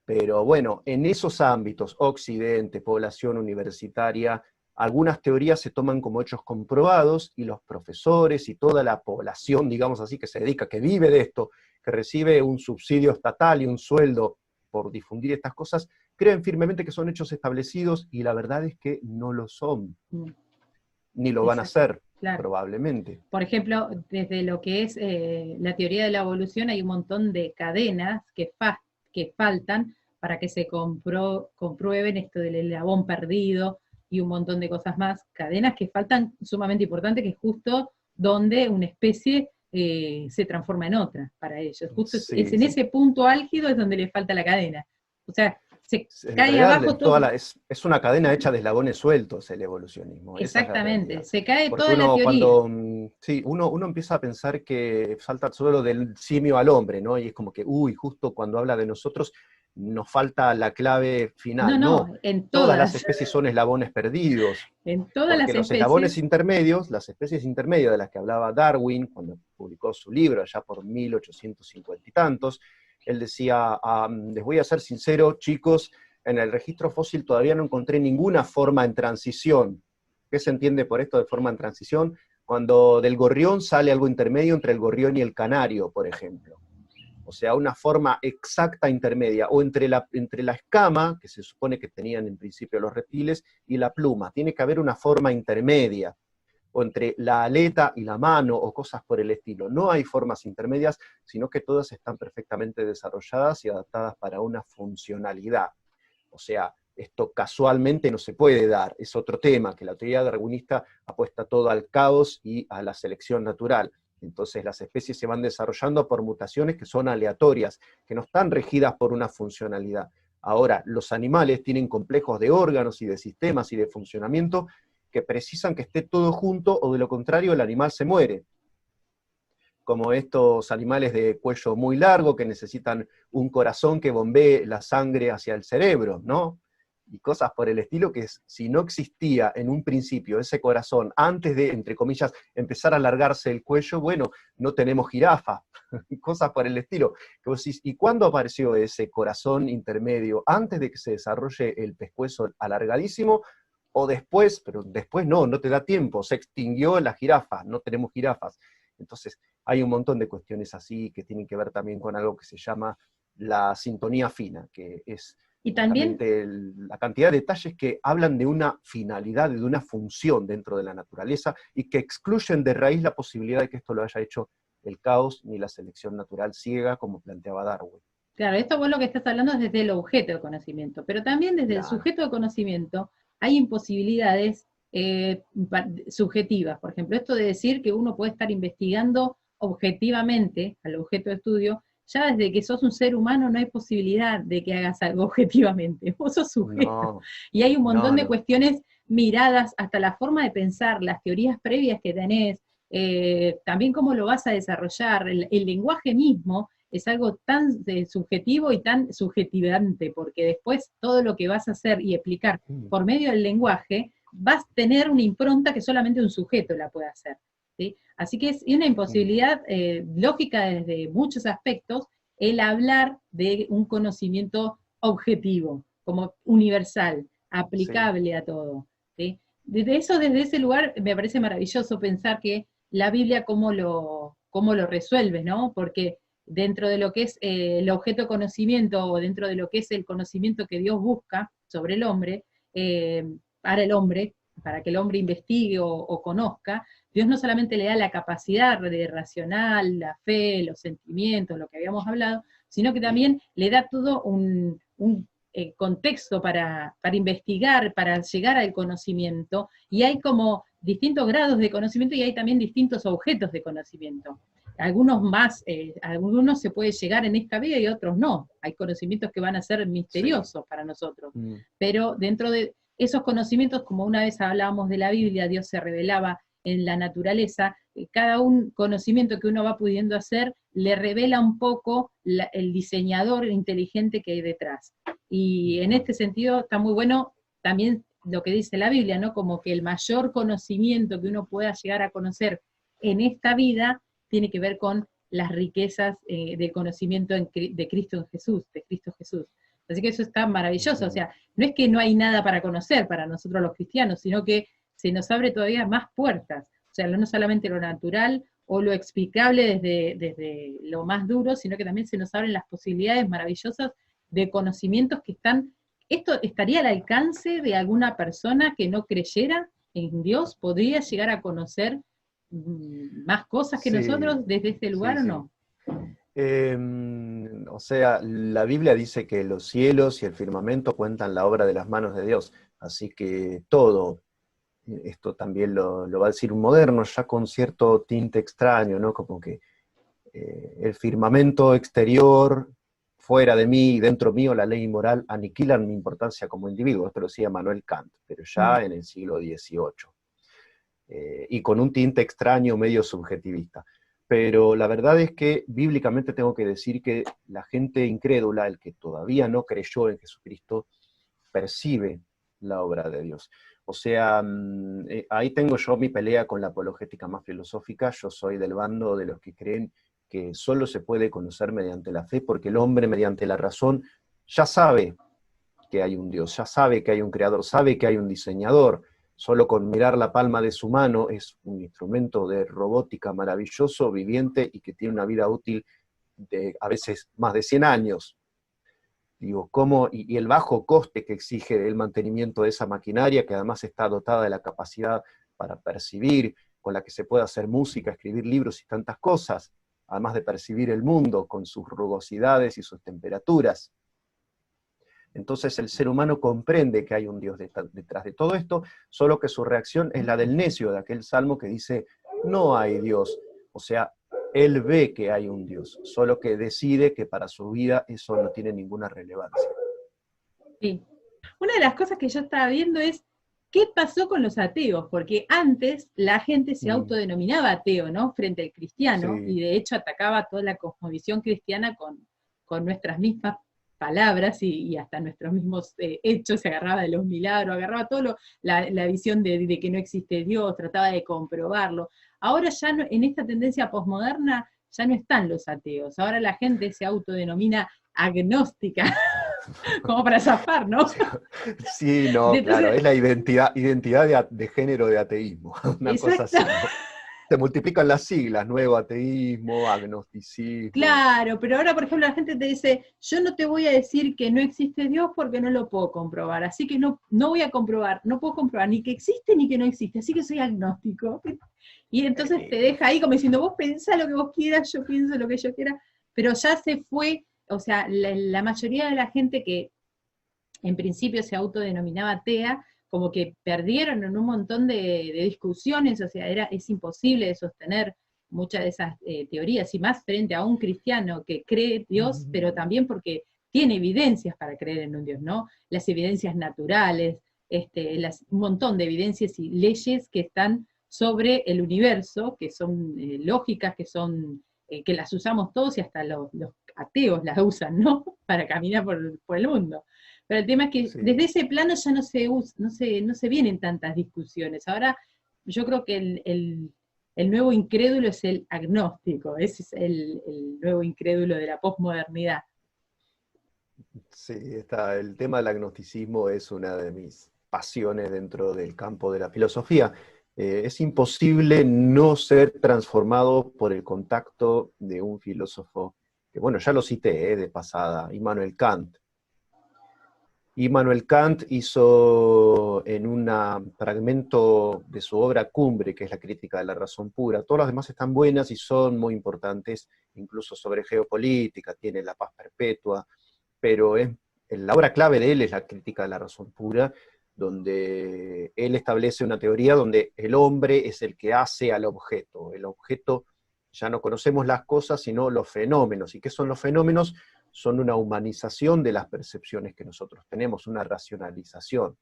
Pero bueno, en esos ámbitos, Occidente, población universitaria, algunas teorías se toman como hechos comprobados y los profesores y toda la población, digamos así, que se dedica, que vive de esto, que recibe un subsidio estatal y un sueldo por difundir estas cosas, creen firmemente que son hechos establecidos y la verdad es que no lo son, ni lo van a Exacto, ser, claro. probablemente. Por ejemplo, desde lo que es la teoría de la evolución hay un montón de cadenas que faltan para que se comprueben esto del eslabón perdido y un montón de cosas más. Cadenas que faltan sumamente importantes, que es justo donde una especie se transforma en otra para ellos. Justo es Sí, en sí. ese punto álgido es donde le falta la cadena. O sea, se En cae realidad abajo todo. es una cadena hecha de eslabones sueltos el evolucionismo, esa es la Exactamente, realidad. se cae Porque toda la uno teoría. cuando, sí, uno empieza a pensar que salta solo del simio al hombre, ¿no? Y es como que, uy, justo cuando habla de nosotros nos falta la clave No, final. no, No, en todas las todas. especies son eslabones perdidos, En todas porque las los eslabones especies, intermedios, las especies intermedias de las que hablaba Darwin cuando publicó su libro allá por 1850 y tantos, él decía, les voy a ser sincero, chicos, en el registro fósil todavía no encontré ninguna forma en transición. ¿Qué se entiende por esto de forma en transición? Cuando del gorrión sale algo intermedio entre el gorrión y el canario, por ejemplo. o sea, una forma exacta intermedia, o entre la escama, que se supone que tenían en principio los reptiles, y la pluma. Tiene que haber una forma intermedia, o entre la aleta y la mano, o cosas por el estilo. No hay formas intermedias, sino que todas están perfectamente desarrolladas y adaptadas para una funcionalidad. O sea, esto casualmente no se puede dar, es otro tema, que la teoría darwinista apuesta todo al caos y a la selección natural. Entonces las especies se van desarrollando por mutaciones que son aleatorias, que no están regidas por una funcionalidad. Ahora, los animales tienen complejos de órganos y de sistemas y de funcionamiento que precisan que esté todo junto, o de lo contrario el animal se muere. Como estos animales de cuello muy largo que necesitan un corazón que bombee la sangre hacia el cerebro, ¿no? Y cosas por el estilo que si no existía en un principio ese corazón, antes de, entre comillas, empezar a alargarse el cuello, bueno, no tenemos jirafa, cosas por el estilo. Que vos decís, ¿y cuándo apareció ese corazón intermedio? ¿Antes de que se desarrolle el pescuezo alargadísimo? ¿O después? Pero después no te da tiempo, se extinguió la jirafa, no tenemos jirafas. Entonces, hay un montón de cuestiones así que tienen que ver también con algo que se llama la sintonía fina, que es Y también, justamente la cantidad de detalles que hablan de una finalidad, de una función dentro de la naturaleza, y que excluyen de raíz la posibilidad de que esto lo haya hecho el caos ni la selección natural ciega, como planteaba Darwin. claro, esto vos lo que estás hablando es desde el objeto de conocimiento, pero también desde el Claro. sujeto de conocimiento hay imposibilidades subjetivas. Por ejemplo, esto de decir que uno puede estar investigando objetivamente al objeto de estudio, ya desde que sos un ser humano no hay posibilidad de que hagas algo objetivamente, vos sos sujeto. No, Y hay un montón de no. cuestiones miradas, hasta la forma de pensar, las teorías previas que tenés, también cómo lo vas a desarrollar, el lenguaje mismo es algo tan subjetivo y tan subjetivante, porque después todo lo que vas a hacer y explicar por medio del lenguaje, vas a tener una impronta que solamente un sujeto la puede hacer. ¿Sí? Así que es una imposibilidad lógica desde muchos aspectos el hablar de un conocimiento objetivo, como universal, Sí. aplicable a todo. ¿Sí? Desde ese lugar, me parece maravilloso pensar que la Biblia cómo lo resuelve, ¿no? Porque dentro de lo que es el objeto de conocimiento, o dentro de lo que es el conocimiento que Dios busca sobre el hombre, para el hombre, para que el hombre investigue o conozca, Dios no solamente le da la capacidad de racional, la fe, los sentimientos, lo que habíamos hablado, sino que también le da todo un contexto para investigar, para llegar al conocimiento, y hay como distintos grados de conocimiento y hay también distintos objetos de conocimiento. Algunos más, algunos se puede llegar en esta vida y otros no. Hay conocimientos que van a ser Sí. misteriosos para nosotros, pero dentro de esos conocimientos, como una vez hablábamos de la Biblia, Dios se revelaba en la naturaleza, cada un conocimiento que uno va pudiendo hacer le revela un poco el diseñador inteligente que hay detrás. Y en este sentido está muy bueno también lo que dice la Biblia, ¿no? Como que el mayor conocimiento que uno pueda llegar a conocer en esta vida tiene que ver con las riquezas del conocimiento de Cristo en Jesús, de Cristo Jesús. Así que eso está maravilloso, o sea, no es que no hay nada para conocer para nosotros los cristianos, sino que se nos abre todavía más puertas, o sea, no solamente lo natural o lo explicable desde lo más duro, sino que también se nos abren las posibilidades maravillosas de conocimientos que están, esto estaría al alcance de alguna persona que no creyera en Dios, podría llegar a conocer más cosas que Sí, nosotros desde este lugar sí, o sí. no. O sea, la Biblia dice que los cielos y el firmamento cuentan la obra de las manos de Dios, así que todo, esto también lo va a decir un moderno, ya con cierto tinte extraño, ¿no? Como que el firmamento exterior, fuera de mí y dentro mío, la ley moral, aniquilan mi importancia como individuo. Esto lo decía Manuel Kant, pero Mm. ya en el siglo XVIII. Y con un tinte extraño, medio subjetivista. Pero la verdad es que bíblicamente tengo que decir que la gente incrédula, el que todavía no creyó en Jesucristo, percibe la obra de Dios. O sea, ahí tengo yo mi pelea con la apologética más filosófica. Yo soy del bando de los que creen que solo se puede conocer mediante la fe, porque el hombre mediante la razón ya sabe que hay un Dios, ya sabe que hay un creador, sabe que hay un diseñador. Solo con mirar la palma de su mano es un instrumento de robótica maravilloso, viviente y que tiene una vida útil a veces más de 100 años. Digo, y el bajo coste que exige el mantenimiento de esa maquinaria, que además está dotada de la capacidad para percibir, con la que se puede hacer música, escribir libros y tantas cosas, además de percibir el mundo con sus rugosidades y sus temperaturas. Entonces el ser humano comprende que hay un Dios detrás de todo esto, solo que su reacción es la del necio, de aquel salmo que dice, no hay Dios. O sea, él ve que hay un Dios, solo que decide que para su vida eso no tiene ninguna relevancia. Sí. Una de las cosas que yo estaba viendo es qué pasó con los ateos, porque antes la gente se autodenominaba ateo, ¿no? Frente al cristiano, Sí. y de hecho atacaba toda la cosmovisión cristiana con nuestras mismas palabras y hasta nuestros mismos hechos, se agarraba de los milagros, agarraba todo la visión de que no existe Dios, trataba de comprobarlo. Ahora ya no, en esta tendencia posmoderna ya no están los ateos, ahora la gente se autodenomina agnóstica, como para zafar, ¿no? Sí, no, Entonces, claro, es la identidad de género de ateísmo, una exacto. cosa así, ¿no? Se multiplican las siglas, nuevo ateísmo, agnosticismo. Claro, pero ahora, por ejemplo, la gente te dice, yo no te voy a decir que no existe Dios porque no lo puedo comprobar, así que no voy a comprobar, no puedo comprobar ni que existe ni que no existe, así que soy agnóstico. Y entonces te deja ahí como diciendo, vos pensá lo que vos quieras, yo pienso lo que yo quiera, pero ya se fue, o sea, la mayoría de la gente que en principio se autodenominaba atea, como que perdieron en un montón de discusiones, o sea, es imposible de sostener muchas de esas teorías, y más frente a un cristiano que cree Dios, pero también porque tiene evidencias para creer en un Dios, ¿no? Las evidencias naturales, un montón de evidencias y leyes que están sobre el universo, que son lógicas, que las usamos todos y hasta los ateos las usan, ¿no? Para caminar por el mundo. Pero el tema es que Sí. desde ese plano ya no se vienen tantas discusiones. Ahora yo creo que el nuevo incrédulo es el agnóstico, ese es el nuevo incrédulo de la posmodernidad. Sí, el tema del agnosticismo es una de mis pasiones dentro del campo de la filosofía. Es imposible no ser transformado por el contacto de un filósofo, que bueno, ya lo cité de pasada, Immanuel Kant. Immanuel Kant hizo en un fragmento de su obra cumbre, que es la Crítica de la Razón Pura, todas las demás están buenas y son muy importantes, incluso sobre geopolítica, tiene la paz perpetua, pero la obra clave de él es la Crítica de la Razón Pura, donde él establece una teoría donde el hombre es el que hace al objeto. El objeto, ya no conocemos las cosas, sino los fenómenos. ¿Y qué son los fenómenos? Son una humanización de las percepciones que nosotros tenemos, una racionalización.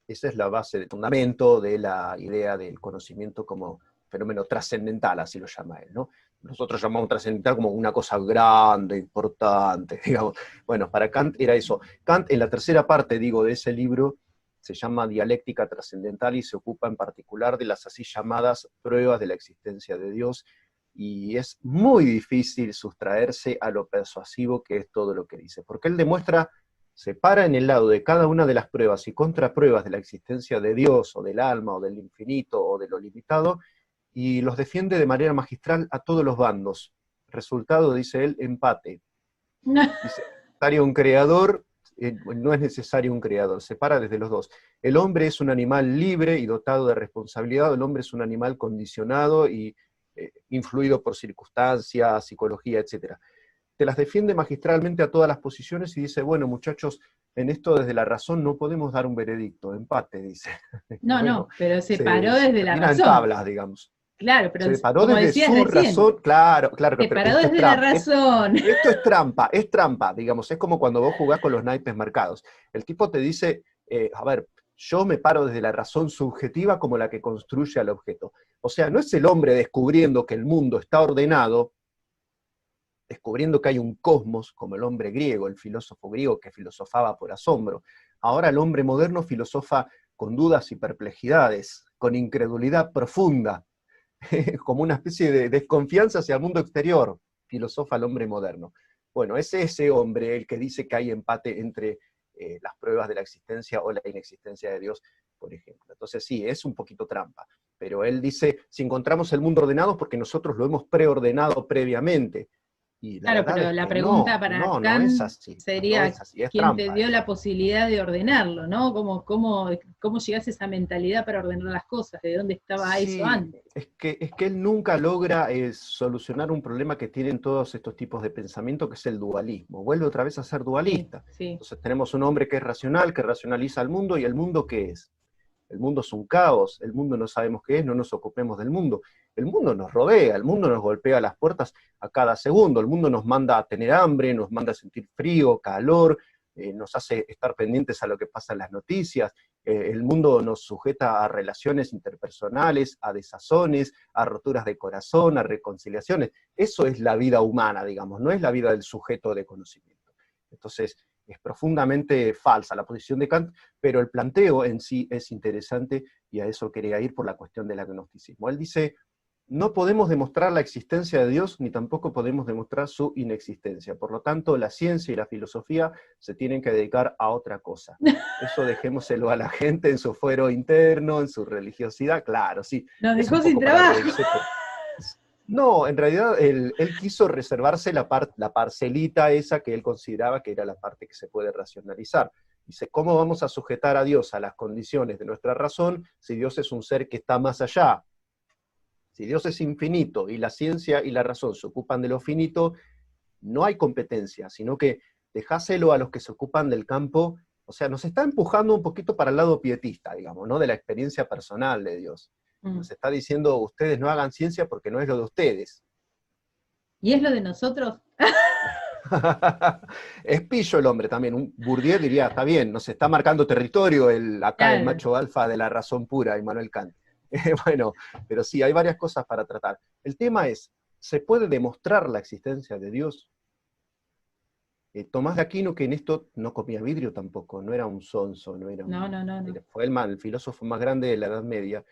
Esa es la base, el fundamento de la idea del conocimiento como fenómeno trascendental, así lo llama él, ¿no? Nosotros llamamos trascendental como una cosa grande, importante, digamos. Bueno, para Kant era eso. Kant, en la tercera parte, digo, de ese libro, se llama Dialéctica Trascendental y se ocupa en particular de las así llamadas pruebas de la existencia de Dios, y es muy difícil sustraerse a lo persuasivo que es todo lo que dice, porque él demuestra, se para en el lado de cada una de las pruebas y contrapruebas de la existencia de Dios, o del alma, o del infinito, o de lo limitado, y los defiende de manera magistral a todos los bandos. Resultado, dice él, empate. Dice, un creador, no es necesario un creador, se para desde los dos. El hombre es un animal libre y dotado de responsabilidad, el hombre es un animal condicionado y influido por circunstancias, psicología, etc. Te las defiende magistralmente a todas las posiciones y dice, bueno, muchachos, en esto desde la razón no podemos dar un veredicto, empate, dice. No, Bueno, no, pero se se paró desde la termina en razón. tablas, digamos. Claro, pero Se paró como desde decías su recién, razón, claro, se pero paró esto es desde la trampa. razón. Esto es trampa, digamos, es como cuando vos jugás con los naipes marcados. El tipo te dice, a ver, yo me paro desde la razón subjetiva como la que construye al objeto. O sea, no es el hombre descubriendo que el mundo está ordenado, descubriendo que hay un cosmos, como el hombre griego, el filósofo griego que filosofaba por asombro. Ahora el hombre moderno filosofa con dudas y perplejidades, con incredulidad profunda, como una especie de desconfianza hacia el mundo exterior, filosofa el hombre moderno. Bueno, es ese hombre el que dice que hay empate entre las pruebas de la existencia o la inexistencia de Dios, por ejemplo. Entonces sí, es un poquito trampa, pero él dice, si encontramos el mundo ordenado es porque nosotros lo hemos preordenado previamente. Y la Claro, verdad pero es la que pregunta no, para no es Kant así, no sería es así, es quién te trampa dio eso. la posibilidad de ordenarlo, ¿no? ¿Cómo llegás a esa mentalidad para ordenar las cosas? ¿De dónde estaba eso Sí, antes? es que él nunca logra solucionar un problema que tienen todos estos tipos de pensamiento, que es el dualismo. Vuelve otra vez a ser Sí, dualista. sí. Entonces tenemos un hombre que es racional, que racionaliza el mundo, ¿y el mundo qué es? El mundo es un caos, el mundo no sabemos qué es, no nos ocupemos del mundo. El mundo nos rodea, el mundo nos golpea las puertas a cada segundo, el mundo nos manda a tener hambre, nos manda a sentir frío, calor, nos hace estar pendientes a lo que pasa en las noticias, el mundo nos sujeta a relaciones interpersonales, a desazones, a roturas de corazón, a reconciliaciones. Eso es la vida humana, digamos, no es la vida del sujeto de conocimiento. Entonces, es profundamente falsa la posición de Kant, pero el planteo en sí es interesante y a eso quería ir por la cuestión del agnosticismo. Él dice, no podemos demostrar la existencia de Dios ni tampoco podemos demostrar su inexistencia. Por lo tanto, la ciencia y la filosofía se tienen que dedicar a otra cosa. Eso dejémoselo a la gente en su fuero interno, en su religiosidad, claro, sí, Nos es un dejó sin poco para trabajo. reírse, pero no, en realidad él quiso reservarse la parcelita esa que él consideraba que era la parte que se puede racionalizar. Dice, ¿cómo vamos a sujetar a Dios a las condiciones de nuestra razón si Dios es un ser que está más allá? Si Dios es infinito y la ciencia y la razón se ocupan de lo finito, no hay competencia, sino que dejáselo a los que se ocupan del campo. O sea, nos está empujando un poquito para el lado pietista, digamos, ¿no? De la experiencia personal de Dios. Mm. Nos está diciendo, ustedes no hagan ciencia porque no es lo de ustedes. ¿Y es lo de nosotros? Es pillo el hombre también. Un Bourdieu diría, está bien, nos está marcando territorio acá el Claro. macho alfa de la razón pura, Immanuel Kant. Bueno, pero sí, hay varias cosas para tratar. El tema es, ¿se puede demostrar la existencia de Dios? Tomás de Aquino, que en esto no comía vidrio tampoco, no era un sonso, no era No, no, no, no. fue el filósofo más grande de la Edad Media,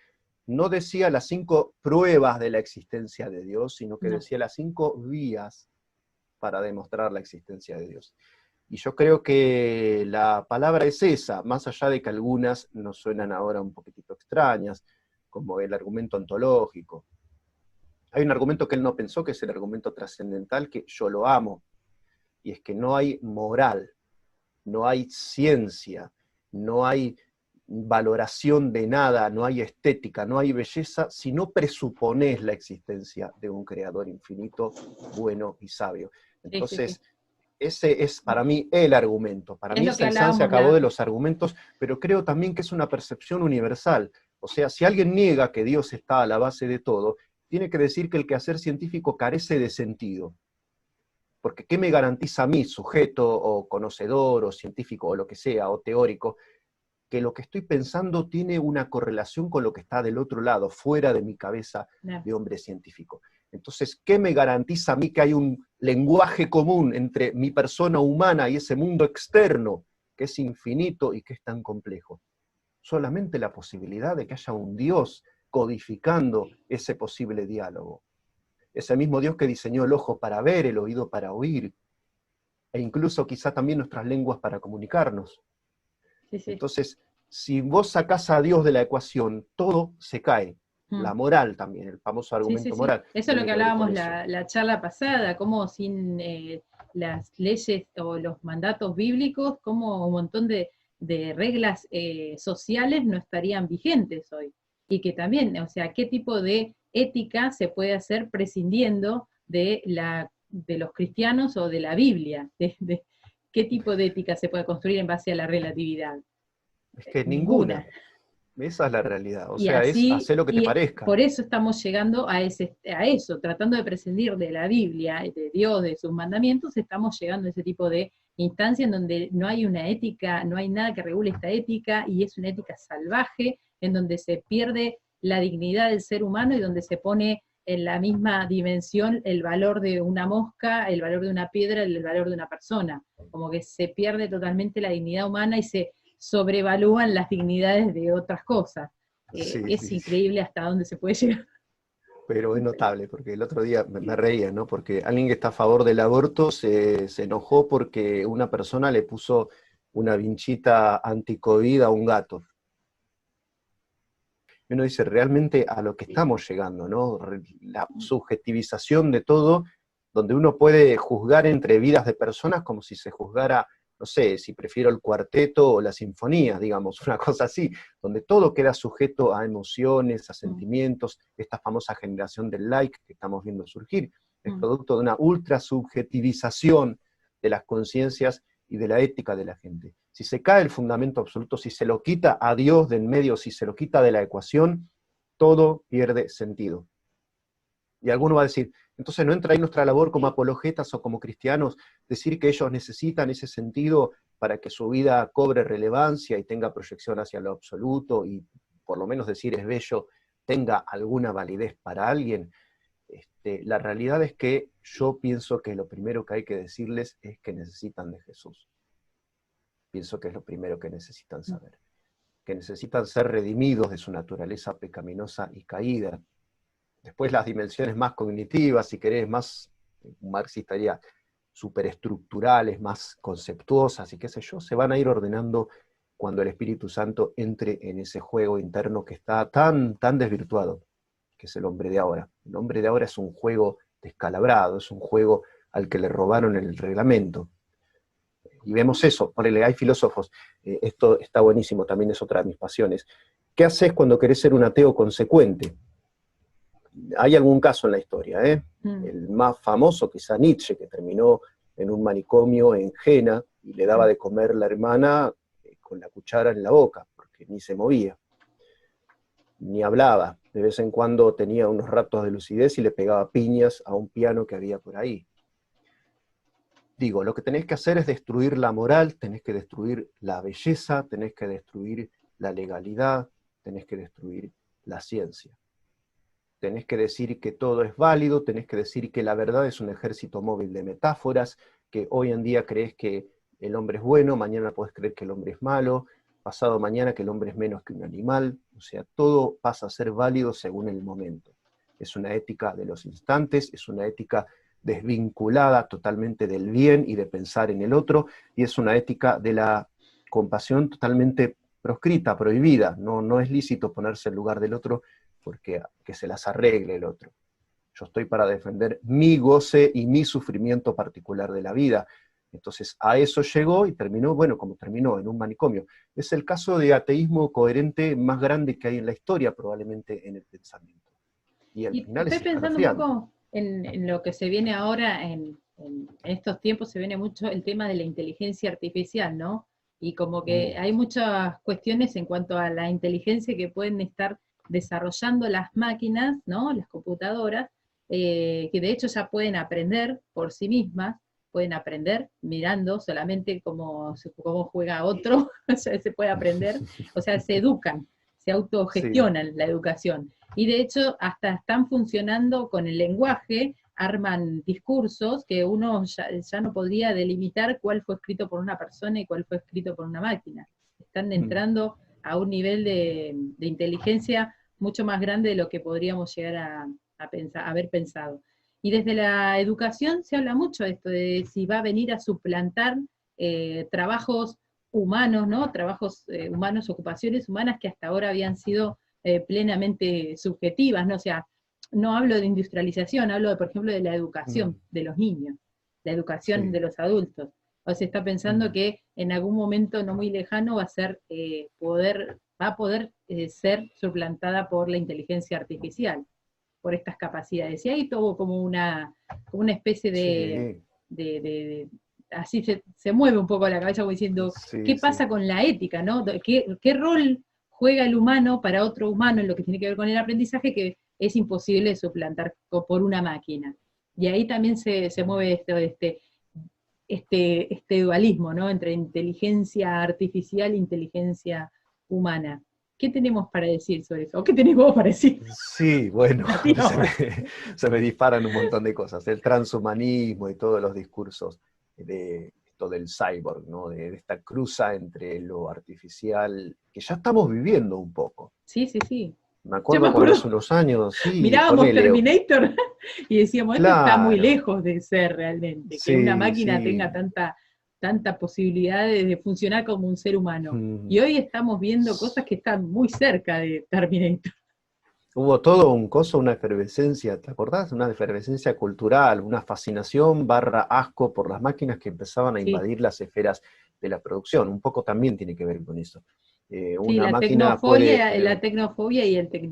no decía las 5 pruebas de la existencia de Dios, sino que No. decía las 5 vías para demostrar la existencia de Dios. Y yo creo que la palabra es esa, más allá de que algunas nos suenan ahora un poquitito extrañas, como el argumento ontológico. Hay un argumento que él no pensó, que es el argumento trascendental, que yo lo amo, y es que no hay moral, no hay ciencia, no hay valoración de nada, no hay estética, no hay belleza, si no presupones la existencia de un creador infinito, bueno y sabio. Sí, sí, sí. Entonces, ese es para mí el argumento. Para Es mí lo que Saint-Saëns se hablábamos acabó de los argumentos, pero creo también que es una percepción universal. O sea, si alguien niega que Dios está a la base de todo, tiene que decir que el quehacer científico carece de sentido. Porque ¿qué me garantiza a mí, sujeto o conocedor o científico o lo que sea, o teórico, que lo que estoy pensando tiene una correlación con lo que está del otro lado, fuera de mi cabeza No. de hombre científico? Entonces, ¿qué me garantiza a mí que hay un lenguaje común entre mi persona humana y ese mundo externo, que es infinito y que es tan complejo? Solamente la posibilidad de que haya un Dios codificando ese posible diálogo. Ese mismo Dios que diseñó el ojo para ver, el oído para oír, e incluso quizá también nuestras lenguas para comunicarnos. Sí, sí. Entonces, si vos sacás a Dios de la ecuación, todo se cae. La Mm. moral también, el famoso Sí, sí, argumento sí. moral, Eso es lo tiene que que ver con hablábamos eso. la charla pasada, cómo sin las leyes o los mandatos bíblicos, cómo un montón de reglas sociales no estarían vigentes hoy. Y que también, o sea, qué tipo de ética se puede hacer prescindiendo de los cristianos o de la Biblia, qué tipo de ética se puede construir en base a la relatividad. Es que Ninguna. ninguna, esa es la realidad. O Y sea, es así, hacer lo que te y parezca. por eso estamos llegando a eso, tratando de prescindir de la Biblia, de Dios, de sus mandamientos, estamos llegando a ese tipo de instancia en donde no hay una ética, no hay nada que regule esta ética, y es una ética salvaje, en donde se pierde la dignidad del ser humano y donde se pone en la misma dimensión el valor de una mosca, el valor de una piedra, el valor de una persona. Como que se pierde totalmente la dignidad humana y se sobrevalúan las dignidades de otras cosas. Sí, Es sí, sí. increíble hasta dónde se puede llegar. Pero es notable, porque el otro día me reía, ¿no? Porque alguien que está a favor del aborto se enojó porque una persona le puso una vinchita anti-COVID a un gato. Y uno dice, realmente a lo que estamos llegando, ¿no? La subjetivización de todo, donde uno puede juzgar entre vidas de personas como si se juzgara, no sé, si prefiero el cuarteto o la sinfonía, digamos, una cosa así, donde todo queda sujeto a emociones, a sentimientos, esta famosa generación del like que estamos viendo surgir, es producto de una ultra subjetivización de las conciencias y de la ética de la gente. Si se cae el fundamento absoluto, si se lo quita a Dios de en medio, si se lo quita de la ecuación, todo pierde sentido. Y alguno va a decir, entonces no entra ahí nuestra labor como apologetas o como cristianos, decir que ellos necesitan ese sentido para que su vida cobre relevancia y tenga proyección hacia lo absoluto, y por lo menos decir es bello, tenga alguna validez para alguien. La realidad es que yo pienso que lo primero que hay que decirles es que necesitan de Jesús. Pienso que es lo primero que necesitan saber. Que necesitan ser redimidos de su naturaleza pecaminosa y caída. Después las dimensiones más cognitivas, si querés, más, un marxista diría, superestructurales, más conceptuosas y qué sé yo, se van a ir ordenando cuando el Espíritu Santo entre en ese juego interno que está tan desvirtuado, que es el hombre de ahora. El hombre de ahora es un juego descalabrado, es un juego al que le robaron el reglamento. Y vemos eso, ponele, hay filósofos, esto está buenísimo, también es otra de mis pasiones. ¿Qué haces cuando querés ser un ateo consecuente? Hay algún caso en la historia, el más famoso quizá Nietzsche, que terminó en un manicomio en Jena, y le daba de comer la hermana con la cuchara en la boca, porque ni se movía, ni hablaba, de vez en cuando tenía unos ratos de lucidez y le pegaba piñas a un piano que había por ahí. Digo, lo que tenés que hacer es destruir la moral, tenés que destruir la belleza, tenés que destruir la legalidad, tenés que destruir la ciencia. Tenés que decir que todo es válido, tenés que decir que la verdad es un ejército móvil de metáforas, que hoy en día crees que el hombre es bueno, mañana podés creer que el hombre es malo, pasado mañana que el hombre es menos que un animal, o sea, todo pasa a ser válido según el momento. Es una ética de los instantes, es una ética desvinculada totalmente del bien y de pensar en el otro, y es una ética de la compasión totalmente proscrita, prohibida. No es lícito ponerse en lugar del otro porque que se las arregle el otro. Yo estoy para defender mi goce y mi sufrimiento particular de la vida. Entonces a eso llegó y terminó, bueno, como terminó, en un manicomio. Es el caso de ateísmo coherente más grande que hay en la historia, probablemente en el pensamiento. Y al final estoy es pensando un escalofriante. poco en lo que se viene ahora, en estos tiempos se viene mucho el tema de la inteligencia artificial, ¿no? Y como que hay muchas cuestiones en cuanto a la inteligencia que pueden estar desarrollando las máquinas, ¿no? Las computadoras, que de hecho ya pueden aprender por sí mismas, pueden aprender mirando solamente cómo juega otro, ya se puede aprender, o sea, se educan, se autogestionan la educación. Y de hecho hasta están funcionando con el lenguaje, arman discursos que uno ya no podría delimitar cuál fue escrito por una persona y cuál fue escrito por una máquina. Están entrando a un nivel de inteligencia mucho más grande de lo que podríamos llegar a haber pensado. Y desde la educación se habla mucho de esto, de si va a venir a suplantar trabajos humanos, ¿no? Trabajos humanos, ocupaciones humanas que hasta ahora habían sido plenamente subjetivas, ¿no? O sea, no hablo de industrialización, hablo, por ejemplo, de la educación de los niños, la educación de los adultos. O se está pensando que en algún momento no muy lejano va a ser va a poder ser suplantada por la inteligencia artificial, por estas capacidades. Y ahí todo como una especie de así se mueve un poco la cabeza como diciendo, ¿qué pasa con la ética, no? ¿Qué rol juega el humano para otro humano en lo que tiene que ver con el aprendizaje que es imposible suplantar por una máquina? Y ahí también se mueve este dualismo, ¿no? Entre inteligencia artificial e inteligencia humana. ¿Qué tenemos para decir sobre eso? ¿O qué tenés vos para decir? Sí, bueno, se me disparan un montón de cosas. El transhumanismo y todos los discursos de esto del cyborg, ¿no? De esta cruza entre lo artificial, que ya estamos viviendo un poco. Sí, sí, sí. Me acuerdo cuando hace unos años, sí. Mirábamos Terminator y decíamos, esto está muy claro, lejos de ser realmente, que una máquina tenga tanta posibilidad de funcionar como un ser humano. Y hoy estamos viendo cosas que están muy cerca de Terminator. Hubo todo un coso, una efervescencia, ¿te acordás? Una efervescencia cultural, una fascinación barra asco por las máquinas que empezaban a Sí, invadir las esferas de la producción. Un poco también tiene que ver con eso. sí, Una máquina puede, la tecnofobia y el sí,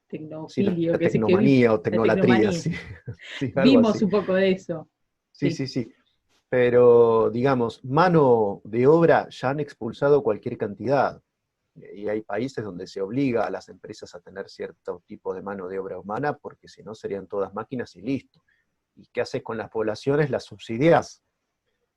tecnofilio, la que es que vi, tecnomanía o la tecnolatría, tecnomanía. sí, sí, algo Vimos así. un poco de eso. Sí, Sí, sí, sí. Pero, digamos, mano de obra ya han expulsado cualquier cantidad. Y hay países donde se obliga a las empresas a tener cierto tipo de mano de obra humana, porque si no serían todas máquinas y listo. ¿Y qué haces con las poblaciones? Las subsidias.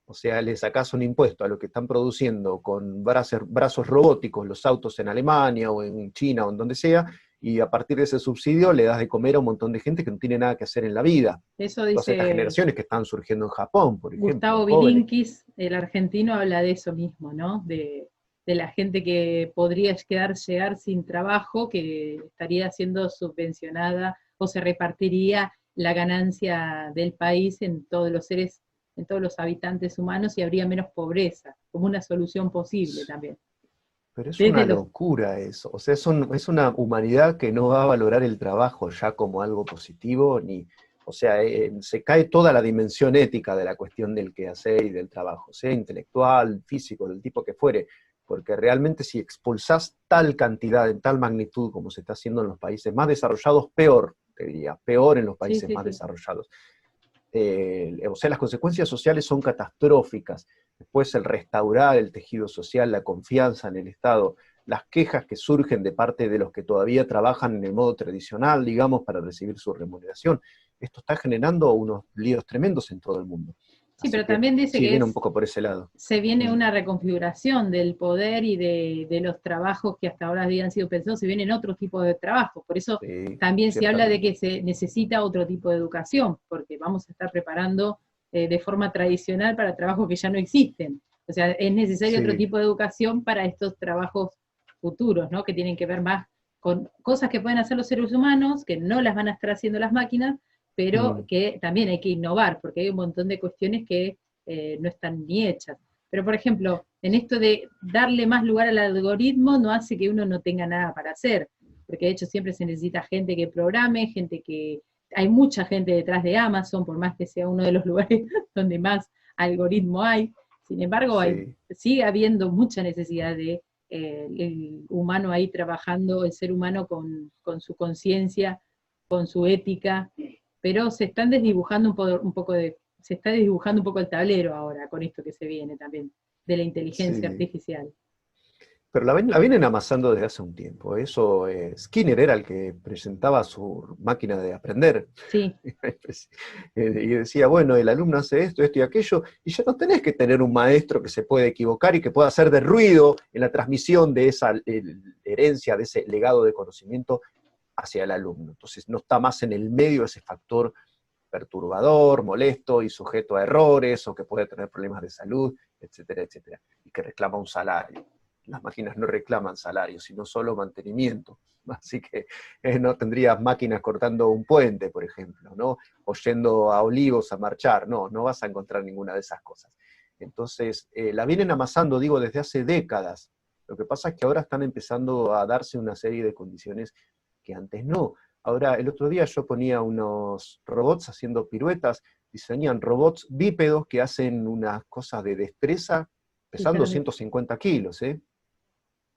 O sea, le sacás un impuesto a lo que están produciendo con brazos robóticos, los autos en Alemania o en China o en donde sea, y a partir de ese subsidio le das de comer a un montón de gente que no tiene nada que hacer en la vida. eso Todas estas dice generaciones que están surgiendo en Japón, por ejemplo, Gustavo jóvenes. Bilinkis, el argentino, habla de eso mismo, ¿no? De la gente que podría llegar sin trabajo, que estaría siendo subvencionada o se repartiría la ganancia del país en todos los seres, en todos los habitantes humanos y habría menos pobreza, como una solución posible también. Pero es Desde una los, locura eso. O sea, es una humanidad que no va a valorar el trabajo ya como algo positivo, ni, o sea, se cae toda la dimensión ética de la cuestión del quehacer y del trabajo, sea intelectual, físico, del tipo que fuere, porque realmente si expulsás tal cantidad, en tal magnitud como se está haciendo en los países más desarrollados, peor, te diría, peor en los sí, países sí, más sí. desarrollados. O sea, las consecuencias sociales son catastróficas. Después el restaurar el tejido social, la confianza en el Estado, las quejas que surgen de parte de los que todavía trabajan en el modo tradicional, digamos, para recibir su remuneración. Esto está generando unos líos tremendos en todo el mundo. Sí, Así pero que también dice sí, que viene un poco por ese lado. se viene Mm. una reconfiguración del poder y de los trabajos que hasta ahora habían sido pensados, se vienen otro tipo de trabajos. Por eso Sí, también se habla de ciertamente. que se necesita otro tipo de educación, porque vamos a estar preparando de forma tradicional para trabajos que ya no existen. O sea, es necesario otro Sí. tipo de educación para estos trabajos futuros, ¿no? Que tienen que ver más con cosas que pueden hacer los seres humanos, que no las van a estar haciendo las máquinas, pero Mm. que también hay que innovar, porque hay un montón de cuestiones que no están ni hechas. Pero, por ejemplo, en esto de darle más lugar al algoritmo no hace que uno no tenga nada para hacer, porque de hecho siempre se necesita gente que programe, gente que... Hay mucha gente detrás de Amazon, por más que sea uno de los lugares donde más algoritmo hay. Sin embargo, Sí. sigue habiendo mucha necesidad de el humano ahí trabajando, el ser humano con su conciencia, con su ética, pero se están desdibujando un poco de, se está desdibujando un poco el tablero ahora con esto que se viene también, de la inteligencia Sí. artificial. Pero la vienen amasando desde hace un tiempo. Eso, Skinner era el que presentaba su máquina de aprender. Sí, Y decía, bueno, el alumno hace esto, esto y aquello, y ya no tenés que tener un maestro que se puede equivocar y que pueda hacer de ruido en la transmisión de esa herencia, de ese legado de conocimiento hacia el alumno. Entonces no está más en el medio ese factor perturbador, molesto y sujeto a errores, o que puede tener problemas de salud, etcétera, etcétera, y que reclama un salario. Las máquinas no reclaman salario, sino solo mantenimiento. Así que no tendrías máquinas cortando un puente, por ejemplo, ¿no? O yendo a Olivos a marchar. No, no vas a encontrar ninguna de esas cosas. Entonces, la vienen amasando, digo, desde hace décadas. Lo que pasa es que ahora están empezando a darse una serie de condiciones que antes no. Ahora, el otro día yo ponía unos robots haciendo piruetas, diseñan robots bípedos que hacen unas cosas de destreza sí, yo pesando 150 kilos, ¿eh?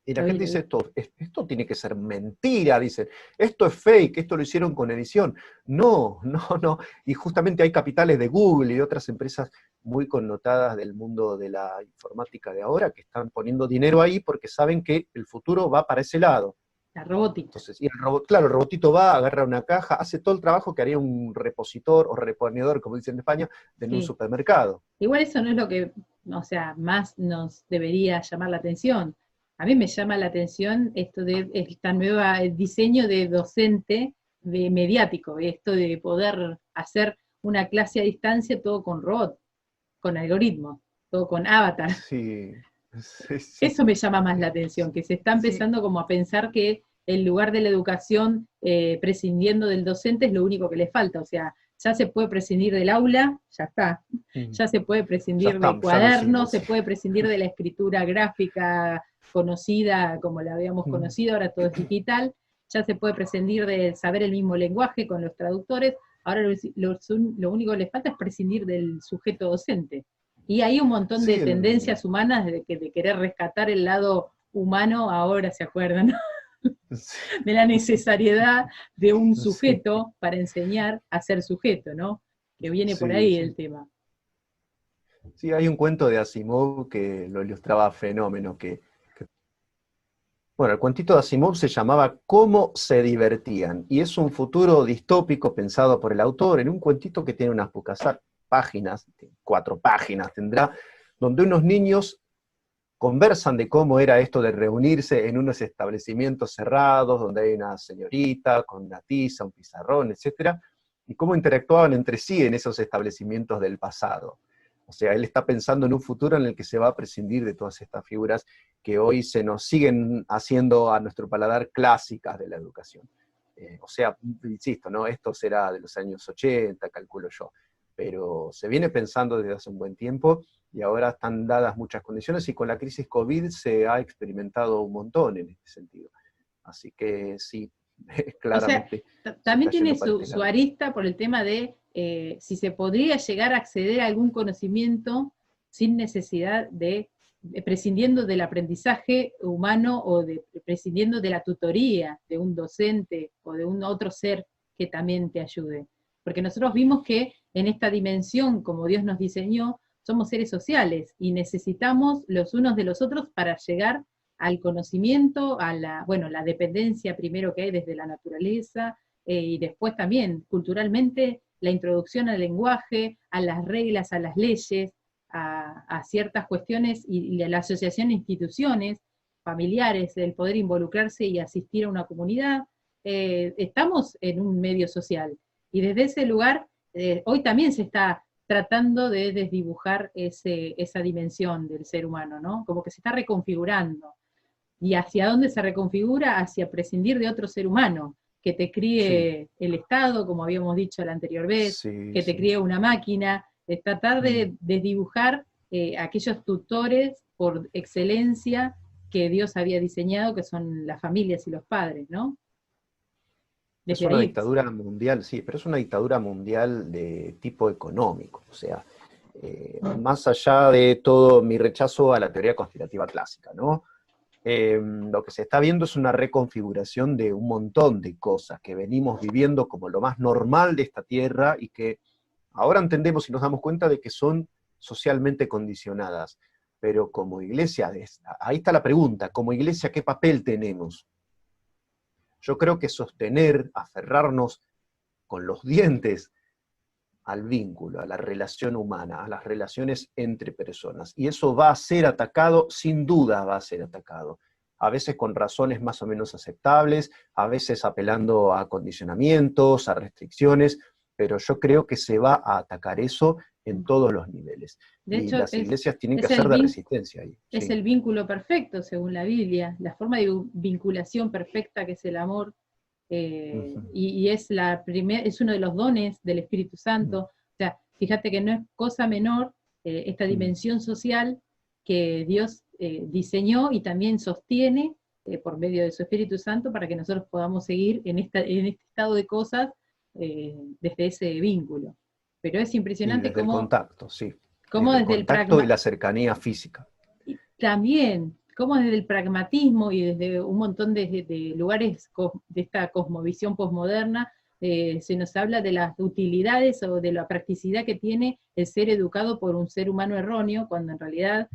Y la lo vi, gente lo dice, vi. esto tiene que ser mentira, dicen, esto es fake, esto lo hicieron con edición. No, no, no. Y justamente hay capitales de Google y de otras empresas muy connotadas del mundo de la informática de ahora que están poniendo dinero ahí porque saben que el futuro va para ese lado. La robótica. Entonces, y el robot, claro, el robotito va, agarra una caja, hace todo el trabajo que haría un repositor o reponedor, como dicen en España, en un Sí. supermercado. Igual eso no es lo que, o sea, más nos debería llamar la atención. A mí me llama la atención esto de esta nueva diseño de docente de mediático, esto de poder hacer una clase a distancia todo con robot, con algoritmos, todo con avatar. Sí, sí, sí. Eso me llama más la atención, que se está Sí. empezando como a pensar que el lugar de la educación, prescindiendo del docente, es lo único que le falta. O sea, ya se puede prescindir del aula, ya está. Mm. Ya se puede Ya prescindir de estamos, ya no sirve, cuadernos, se sí. puede prescindir de la escritura gráfica conocida como la habíamos Mm. conocido, ahora todo es digital. ya se puede prescindir de saber el mismo lenguaje con los traductores, ahora lo único que les falta es prescindir del sujeto docente. Y hay un montón Sí, de tendencias humanas de querer rescatar el lado humano, ahora se acuerdan, ¿no? De la necesariedad de un sí, sujeto para enseñar a ser sujeto, ¿no? Que viene por sí, ahí sí. el tema. Sí, hay un cuento de Asimov que lo ilustraba fenómeno, bueno, el cuentito de Asimov se llamaba ¿Cómo se divertían? Y es un futuro distópico pensado por el autor en un cuentito que tiene unas pocas páginas, 4 páginas tendrá, donde unos niños conversan de cómo era esto de reunirse en unos establecimientos cerrados, donde hay una señorita con una tiza, un pizarrón, etcétera, y cómo interactuaban entre sí en esos establecimientos del pasado. O sea, él está pensando en un futuro en el que se va a prescindir de todas estas figuras que hoy se nos siguen haciendo a nuestro paladar clásicas de la educación. O sea, insisto, ¿no? Esto será de los años 80, calculo yo, pero se viene pensando desde hace un buen tiempo y ahora están dadas muchas condiciones y con la crisis COVID se ha experimentado un montón en este sentido. Así que sí, O sea, claramente se también está tiene yendo para su, este su lado. arista por el tema de si se podría llegar a acceder a algún conocimiento sin necesidad prescindiendo del aprendizaje humano o prescindiendo de la tutoría de un docente o de un otro ser que también te ayude. Porque nosotros vimos que en esta dimensión, como Dios nos diseñó, somos seres sociales y necesitamos los unos de los otros para llegar al conocimiento, la dependencia primero que hay desde la naturaleza, y después también culturalmente la introducción al lenguaje, a las reglas, a las leyes, a ciertas cuestiones y a la asociación de instituciones familiares, el poder involucrarse y asistir a una comunidad. Estamos en un medio social y desde ese lugar hoy también se está tratando de desdibujar esa dimensión del ser humano, ¿no? Como que se está reconfigurando. ¿Y hacia dónde se reconfigura? Hacia prescindir de otro ser humano, que te Sí, críe el Estado, como habíamos dicho la anterior vez, sí, que te sí. críe una máquina, de tratar Mm. de desdibujar aquellos tutores por excelencia que Dios había diseñado, que son las familias y los padres, ¿no? Es Desde una ahí. dictadura mundial, sí, pero es una dictadura mundial de tipo económico. O sea, más allá de todo mi rechazo a la teoría conspirativa clásica, ¿no? Lo que se está viendo es una reconfiguración de un montón de cosas que venimos viviendo como lo más normal de esta tierra y que ahora entendemos y nos damos cuenta de que son socialmente condicionadas. Pero como iglesia, ahí está la pregunta, como iglesia, ¿qué papel tenemos? Yo creo que sostener, aferrarnos con los dientes al vínculo, a la relación humana, a las relaciones entre personas. Y eso va a ser atacado, sin duda va a ser atacado. A veces con razones más o menos aceptables, a veces apelando a condicionamientos, a restricciones, pero yo creo que se va a atacar eso en todos los niveles. De Y hecho, las iglesias tienen que es hacer de resistencia ahí. es Sí. el vínculo perfecto, según la Biblia, la forma de vinculación perfecta que es el amor, Ujú. y es uno de los dones del Espíritu Santo. O sea, fíjate que no es cosa menor esta Mm. dimensión social que Dios diseñó y también sostiene por medio de su Espíritu Santo para que nosotros podamos seguir en este estado de cosas desde ese vínculo. Pero es Y impresionante desde el contacto, sí. cómo Desde el desde el contacto y pragma, la cercanía física. y también, como desde el pragmatismo y desde un montón de lugares de esta cosmovisión posmoderna, se nos habla de las utilidades o de la practicidad que tiene el ser educado por un ser humano erróneo, cuando en realidad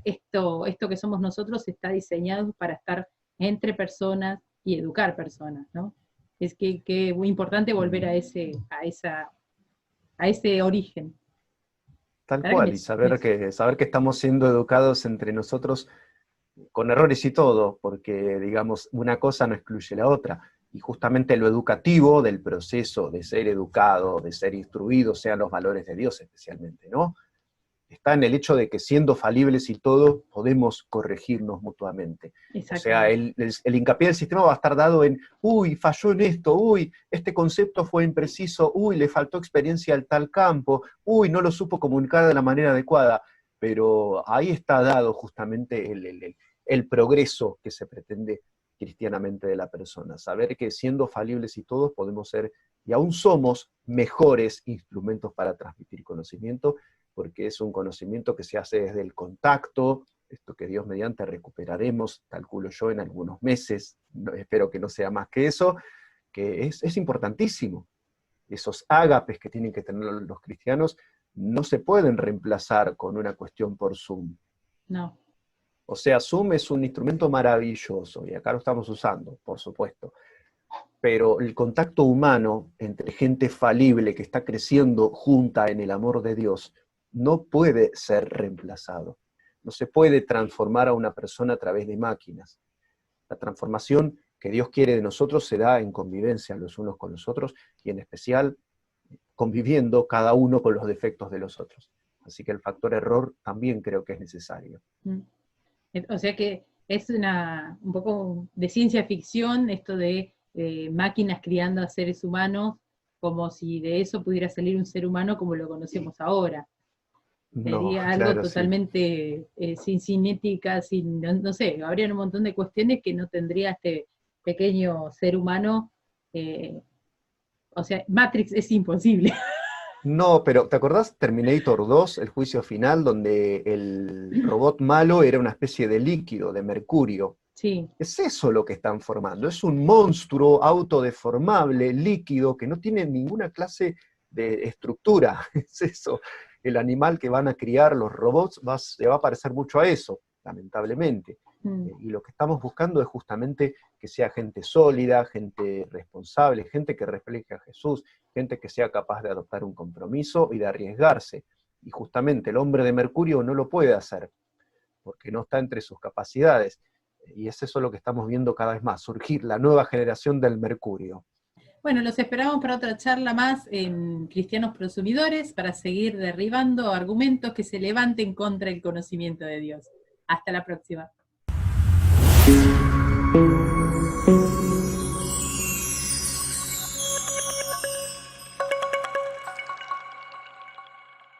esto que somos nosotros está diseñado para estar entre personas y educar personas, ¿no? Es que muy importante volver a ese origen. Tal ¿Verdad que cual, y saber que estamos siendo educados entre nosotros con errores y todo, porque, digamos, una cosa no excluye la otra. Y justamente lo educativo del proceso de ser educado, de ser instruido, sean los valores de Dios especialmente, ¿no? Está en el hecho de que siendo falibles y todo, podemos corregirnos mutuamente. O sea, exactamente. el hincapié del sistema va a estar dado en, uy, falló en esto, uy, este concepto fue impreciso, uy, le faltó experiencia al tal campo, uy, no lo supo comunicar de la manera adecuada. Pero ahí está dado justamente el progreso que se pretende cristianamente de la persona. Saber que siendo falibles y todos podemos ser, y aún somos, mejores instrumentos para transmitir conocimiento, porque es un conocimiento que se hace desde el contacto, esto que Dios mediante recuperaremos, calculo yo, en algunos meses, espero que no sea más que eso, que es importantísimo. Esos ágapes que tienen que tener los cristianos no se pueden reemplazar con una cuestión por Zoom. No. O sea, Zoom es un instrumento maravilloso, y acá lo estamos usando, por supuesto. Pero el contacto humano entre gente falible que está creciendo junta en el amor de Dios no puede ser reemplazado. No se puede transformar a una persona a través de máquinas. La transformación que Dios quiere de nosotros se da en convivencia los unos con los otros, y en especial conviviendo cada uno con los defectos de los otros. Así que el factor error también creo que es necesario. O sea que es un poco de ciencia ficción esto de máquinas criando a seres humanos, como si de eso pudiera salir un ser humano como lo conocemos ahora. Sería algo claro, totalmente sin cinética, no sé, habría un montón de cuestiones que no tendría este pequeño ser humano. O sea, Matrix es imposible. No, pero ¿te acordás Terminator 2, el juicio final, donde el robot malo era una especie de líquido, de mercurio? Sí. Es eso lo que están formando, es un monstruo autodeformable, líquido, que no tiene ninguna clase de estructura. Es eso, el animal que van a criar los robots se va a parecer mucho a eso, lamentablemente. Y lo que estamos buscando es justamente que sea gente sólida, gente responsable, gente que refleje a Jesús, gente que sea capaz de adoptar un compromiso y de arriesgarse. Y justamente el hombre de Mercurio no lo puede hacer, porque no está entre sus capacidades. Y es eso lo que estamos viendo cada vez más, surgir la nueva generación del Mercurio. Bueno, los esperamos para otra charla más en Cristianos Prosumidores, para seguir derribando argumentos que se levanten contra el conocimiento de Dios. Hasta la próxima.